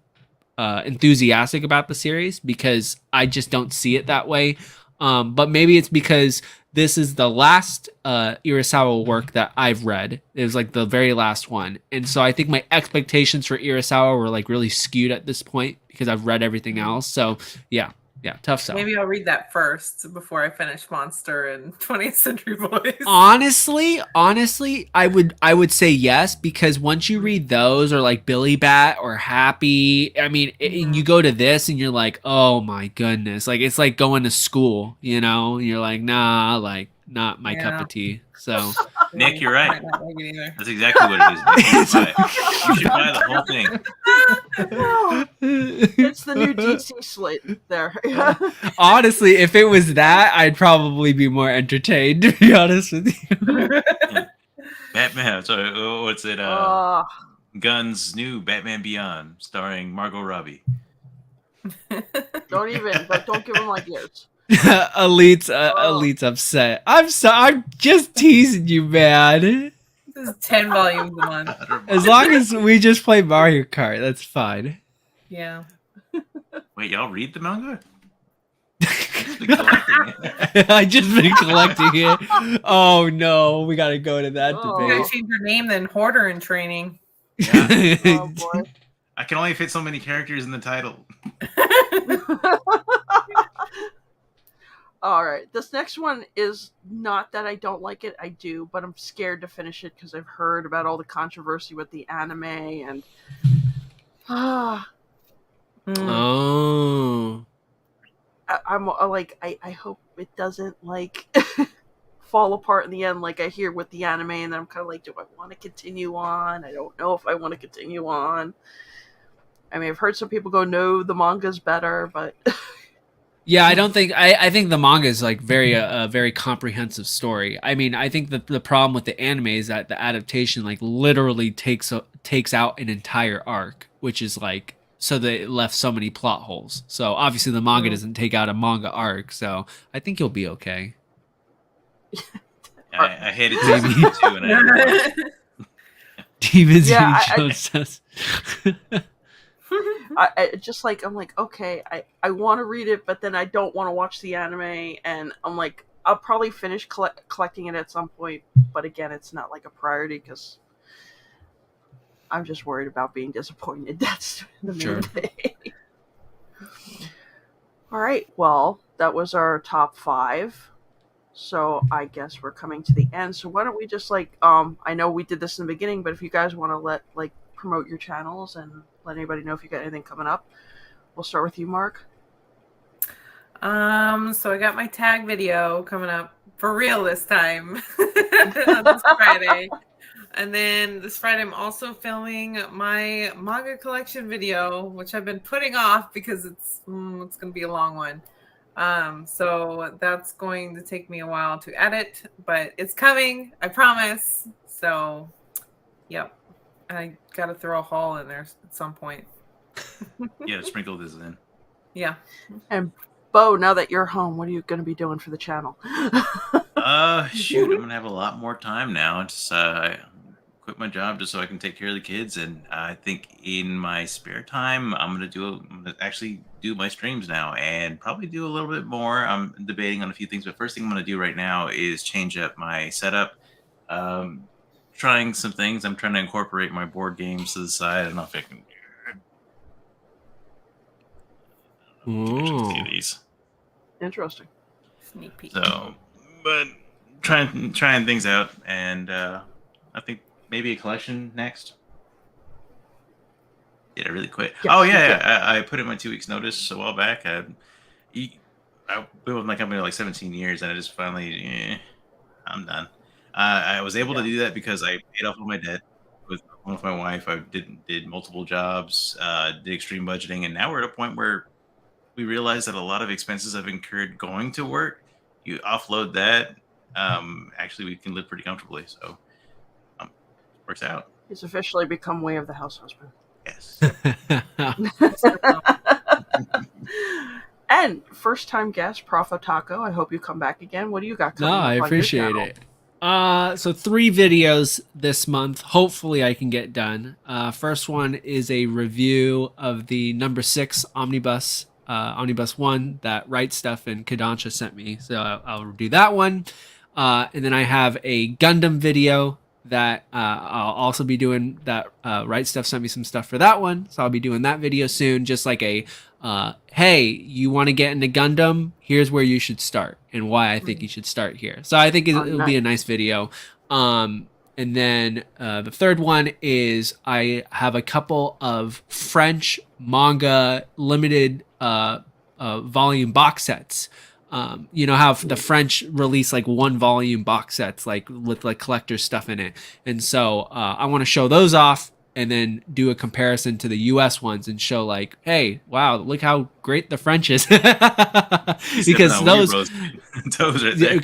enthusiastic about the series because I just don't see it that way. But maybe it's because this is the last Urasawa work that I've read. It was like the very last one. And so I think my expectations for Urasawa were like really skewed at this point because I've read everything else. So yeah, tough sell. Maybe I'll read that first before I finish Monster and 20th Century Boys. Honestly, I would say yes, because once you read those or like Billy Bat or Happy, I mean, and you go to this and you're like, oh my goodness, like it's like going to school, you're like, nah, like not my cup of tea. So Nick, you're right. That's exactly what it is. You should buy the whole thing. It's the new DC slate there. Honestly, if it was that, I'd probably be more entertained, to be honest with you. Batman, sorry, what's it? Gunn's new Batman Beyond, starring Margot Robbie. Don't give him ideas. Elite's upset. I'm just teasing you, man. This is 10 volumes a month. As long as we just play Mario Kart, that's fine. Yeah. Wait, y'all read the manga? I've been collecting it. I just been collecting it. Oh no, we gotta go to that You debate. gotta change your name then Hoarder in Training. Yeah. Oh boy. I can only fit so many characters in the title. All right. This next one is not that I don't like it. I do, but I'm scared to finish it because I've heard about all the controversy with the anime and. Oh. I'm like I hope it doesn't like fall apart in the end like I hear with the anime, and then I'm kind of like, do I want to continue on? I don't know if I want to continue on. I mean, I've heard some people go, no, the manga's better, but Yeah, I don't think I think the manga is like a very comprehensive story. I mean, I think the problem with the anime is that the adaptation like literally takes out an entire arc, which is like so that it left so many plot holes. So obviously the manga doesn't take out a manga arc, so I think you'll be okay. I hated season 2 and I never watched it. Demons Yeah, Jones says. I just like I'm like, okay, I want to read it, but then I don't want to watch the anime, and I'm like, I'll probably finish collecting it at some point, but again, it's not like a priority because I'm just worried about being disappointed. That's the main thing. All right, well, that was our top 5. So I guess we're coming to the end. So why don't we just like, I know we did this in the beginning, but if you guys want to promote your channels and let anybody know if you got anything coming up, we'll start with you, Mark. So I got my tag video coming up for real this time on this Friday. And then this Friday, I'm also filming my manga collection video, which I've been putting off because it's going to be a long one. So that's going to take me a while to edit, but it's coming, I promise. So, yep. I got to throw a haul in there at some point. Yeah, sprinkle this in. Yeah. And Bo, now that you're home, what are you going to be doing for the channel? Shoot, I'm gonna have a lot more time now. It's I quit my job just so I can take care of the kids, and I think in my spare time I'm gonna actually do my streams now and probably do a little bit more. I'm debating on a few things, but first thing I'm gonna do right now is change up my setup. Trying some things. I'm trying to incorporate my board games to the side. I don't know if I can. See these. Interesting. Sneak peek. So, but trying things out, and I think maybe a collection next. Did I really quit? Yeah, oh yeah. I put in my 2 weeks notice a while back. I've been with my company like 17 years, and I just finally, I'm done. I was able to do that because I paid off all my debt with my wife. I did multiple jobs, did extreme budgeting, and now we're at a point where we realize that a lot of expenses I've incurred going to work, you offload that. Actually, we can live pretty comfortably. So, works out. He's officially become way of the house husband. Yes. And first time guest, ProfOtaku. I hope you come back again. What do you got coming up No, I on your appreciate channel? it. So 3 videos this month. Hopefully I can get done. First one is a review of the number 6 Omnibus 1 that Right Stuff and Kodansha sent me. So I'll do that one. And then I have a Gundam video that I'll also be doing. That Right Stuff sent me some stuff for that one. So I'll be doing that video soon. Just like a, hey, you want to get into Gundam? Here's where you should start and why I think you should start here. So I think it'll be a nice video. And then the third one is I have a couple of French manga limited volume box sets. You know how the French release like 1 volume box sets like with like collector stuff in it. And so I want to show those off and then do a comparison to the US ones and show like, hey, wow, look how great the French is. Because those right there.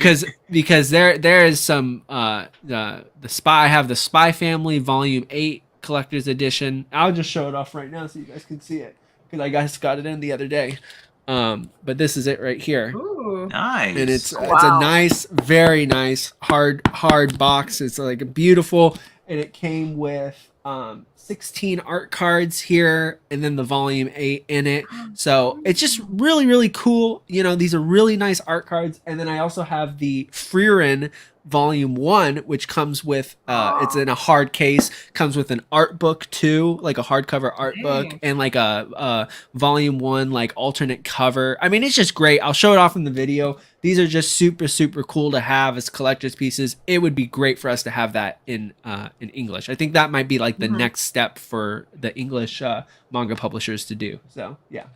because there is some the Spy, I have the Spy Family Volume 8 collector's edition. I'll just show it off right now so you guys can see it because I guys got it in the other day. But this is it right here. Ooh. Nice. And it's Wow. it's a nice, very nice hard box. It's like a beautiful, and it came with 16 art cards here, and then the volume 8 in it. So it's just really, really cool. You know, these are really nice art cards. And then I also have the Freerin volume 1, which comes with it's in a hard case, comes with an art book too, like a hardcover art book, and like a volume 1 like alternate cover. I mean, it's just great. I'll show it off in the video. These are just super, super cool to have as collector's pieces. It would be great for us to have that in English. I think that might be like the next step for the English manga publishers to do. So yeah.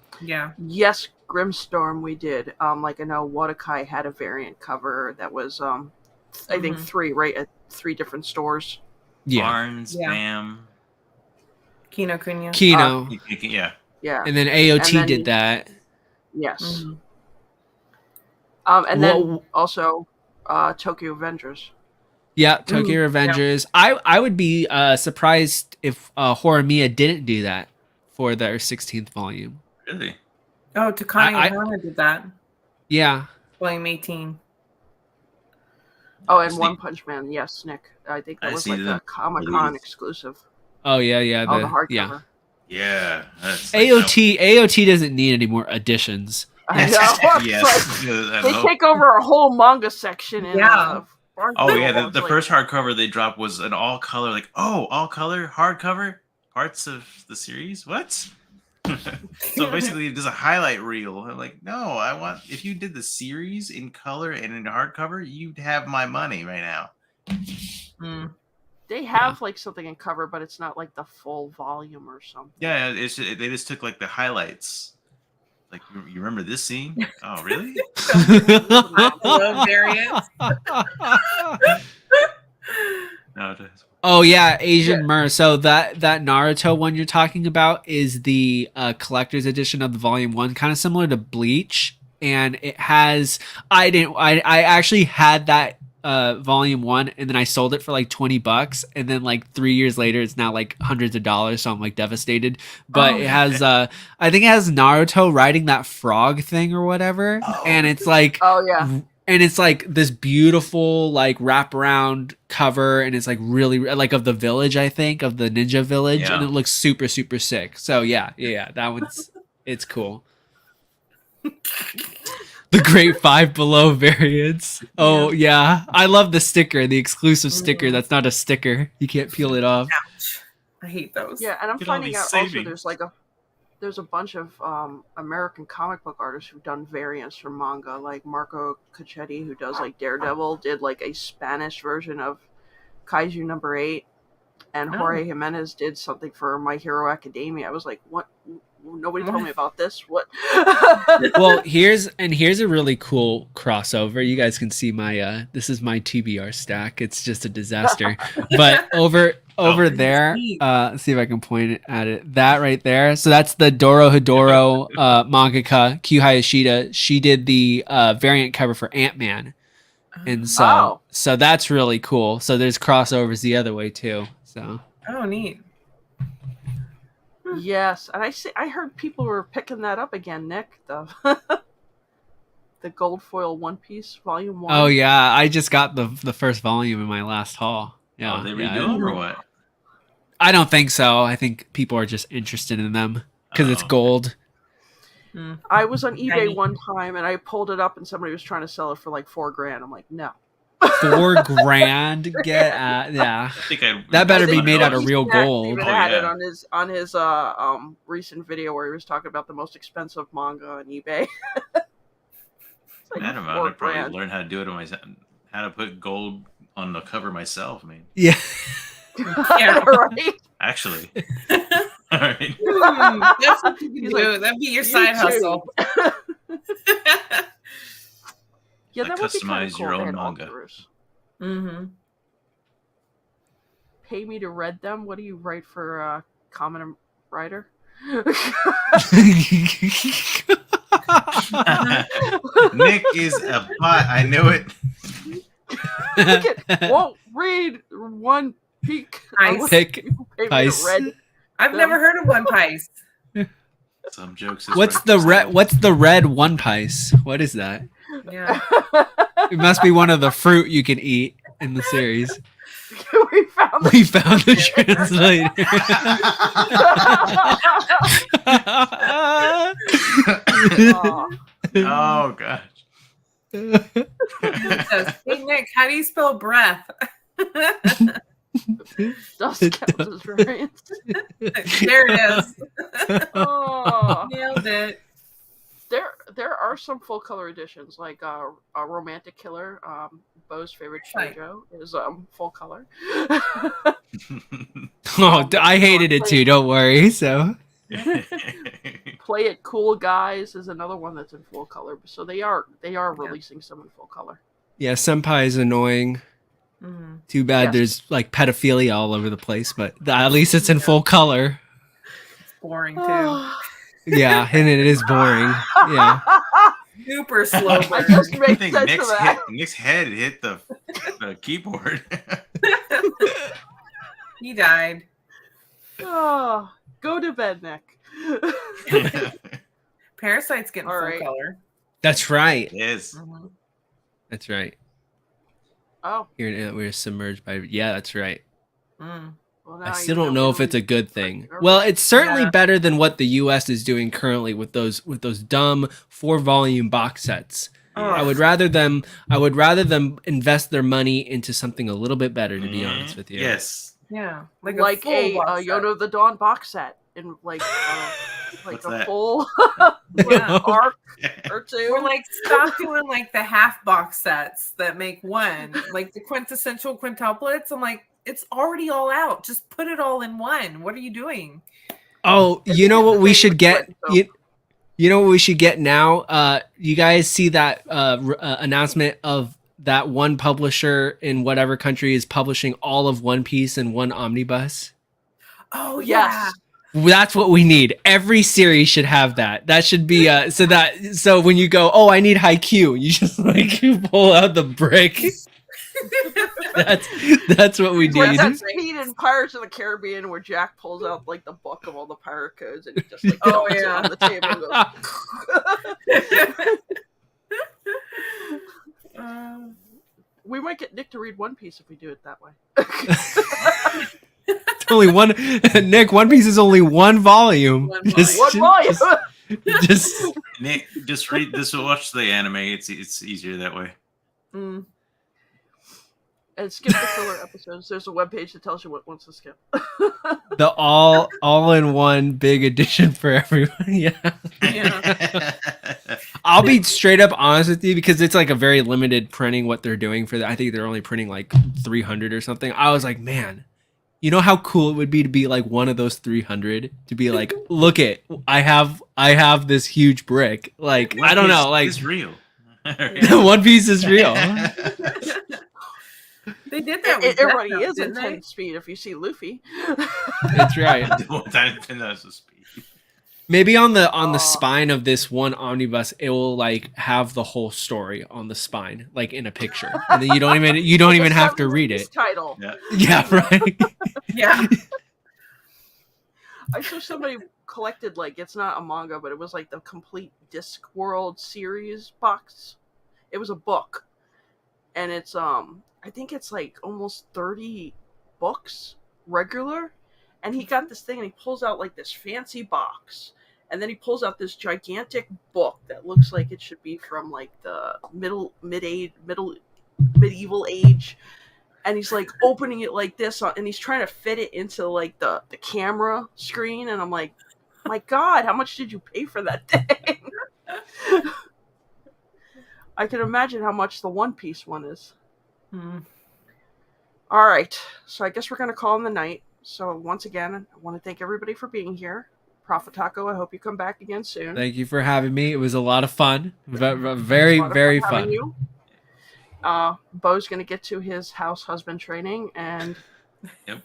Yes, Grimstorm we did. Like I know Watakai had a variant cover that was I think 3, right, at 3 different stores. Yeah. Barnes, Bam, Kinokuniya. Kino. Yeah. And then AOT And then did that. Yes. And then also Tokyo Avengers. Yeah, Tokyo Avengers. I would be surprised if Horimiya didn't do that for their 16th volume. Really? Oh, Takane Ohana did that. Yeah. Volume 18. Oh, and One Punch Man. Yes, Nick. I think that was like a Comic-Con exclusive. Oh, yeah. The hardcover. Yeah. AOT doesn't need any more additions. I know. Yes. They take over a whole manga section. In, the first hardcover they dropped was an all-color, like, all-color hardcover parts of the series? What? So basically, there's a highlight reel. I'm like, no, I want, if you did the series in color and in hardcover, you'd have my money right now. They have like something in cover, but it's not like the full volume or something. Yeah, they just took like the highlights. Like, you remember this scene? Oh, really? Variants. No, it is. Oh yeah, Asian Mer. So that Naruto one you're talking about is the collector's edition of the volume 1, kind of similar to Bleach, and it has. I actually had that volume 1, and then I sold it for like $20, and then like 3 years later, it's now like hundreds of dollars. So I'm like devastated. But it has, I think it has Naruto riding that frog thing or whatever, and it's like, and it's like this beautiful like wraparound cover, and it's like really like of the village, I think, of the ninja village, and it looks super, super sick. So yeah, that one's it's cool. The Great 5 Below variants. Oh yeah, I love the sticker, the exclusive sticker. That's not a sticker. You can't peel it off. Ouch. I hate those. Yeah, and I'm finding out also there's a bunch of American comic book artists who've done variants for manga, like Marco Cacchetti, who does like Daredevil, did like a Spanish version of Kaiju number 8, and Jorge Jimenez did something for My Hero Academia. I was like, what? Nobody told me about this. What? Well, here's a really cool crossover. You guys can see my this is my TBR stack. It's just a disaster. But over there, let's see if I can point it at it. That right there. So that's the Dorohedoro mangaka Kyu Hayashida. She did the variant cover for Ant-Man. And so that's really cool. So there's crossovers the other way too. So neat. Yes, and I heard people were picking that up again, Nick. The gold foil One Piece volume 1. Oh yeah, I just got the first volume in my last haul. Yeah, they redo them or what? I don't think so. I think people are just interested in them because it's gold. I was on eBay one time and I pulled it up and somebody was trying to sell it for like $4,000. I'm like, no. $4,000? Get at that better be made out of real gold. Even had it on his recent video where he was talking about the most expensive manga on eBay. Like Adam, I'd probably learn how to do it on myself. How to put gold on the cover myself. I mean, yeah, right. Actually, all right. That's what you can do. That'd be your side hustle. Yeah, that would be customize cool. your own manga. Pay me to read them. What do you write for Kamen writer? Nick is a bot. I knew it. Won't read One Piece. I've never heard of One Piece. Some jokes. Is What's right the for red? some. What's the red One Piece? What is that? Yeah. It must be one of the fruit you can eat in the series. We found the We found the translator. Aw. Oh gosh. Hey Nick, how do you spell breath? Dust counts as variants. There it is. Oh. Nailed it. There are some full color editions, like a Romantic Killer. Bo's favorite shoujo is full color. Oh, I hated it too. Don't worry. So Play It Cool Guys is another one that's in full color. So they are releasing some in full color. yeah, Senpai is annoying. Mhm. Too bad Yes. there's like pedophilia all over the place, but at least it's in full color. It's boring too. Yeah, and it is boring. Yeah. Super slow I burn. just I make think sense of that. Nick's head hit the keyboard. He died. Oh, go to bed, Nick. Parasite's getting All full right. color. That's right. Yes. Mhm. That's right. Oh, Here we're submerged by. Yeah, that's right. Mm. well, I now still you don't know if Italy- it's a good thing. Well, it's certainly Yeah. better than what the U.S. is doing currently with those dumb 4-volume box sets. Oh, I would rather them invest their money into something a little bit better, to be honest with you. Yes. yeah, like full a box set. Yono of the Dawn box set in like What's a that? full Yeah. arc or two. Or like stop doing like the half box sets that make one, like the quintessential quintuplets. I'm like, it's already all out. Just put it all in one. What are you doing? Oh, you know what we should get? So- You know what we should get now? You guys see that announcement of that one publisher in whatever country is publishing all of One Piece in one omnibus? Oh yeah. yes. That's what we need. Every series should have that. That should be so when you go, oh, I need Haikyuu, you just like you pull out the brick. That's what we It's like need. that scene in Pirates of the Caribbean where Jack pulls out like the book of all the pirate codes and he just like Oh, dumps it yeah. on the table and goes. We might get Nick to read One Piece if we do it that way. It's only one. Nick, One Piece is only one volume. One One volume. just Nick, just read this. Watch the anime. It's easier that way. Mm. And skip the filler episodes. There's a webpage that tells you what ones to skip. the all in one big edition for everyone. Yeah. Yeah. I'll be straight up honest with you because it's like a very limited printing what they're doing for that. I think they're only printing like 300 or something. I was like, man, you know how cool it would be to be like one of those 300 to be like, look it, I have this huge brick. Like, I don't know, like it's real. One Piece is real. They did that. It with already Death Note, is in didn't they? 10 speed if you see Luffy. That's right. One time that's the speed. Maybe on the spine of this one omnibus, it will like have the whole story on the spine, like in a picture, and then you don't even have to read it. Title. Yeah. Yeah, right. Yeah. I saw somebody collected like it's not a manga, but it was like the complete Discworld series box. It was a book, and it's I think it's like almost 30 books regular, and he got this thing and he pulls out like this fancy box, and then he pulls out this gigantic book that looks like it should be from like the medieval age. And he's like opening it like this, and he's trying to fit it into like the camera screen. And I'm like, my God, how much did you pay for that thing? I can imagine how much the One Piece one is. Hmm. All right, so I guess we're going to call in the night. So once again, I want to thank everybody for being here. ProfOtaku, I hope you come back again soon. Thank you for having me. It was a lot of fun. Very, A lot of very having fun. you. Bo's going to get to his house husband training, and Yep.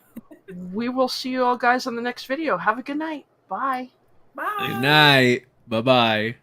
we will see you all guys on the next video. Have a good night. Bye. Bye. Good night. Bye bye.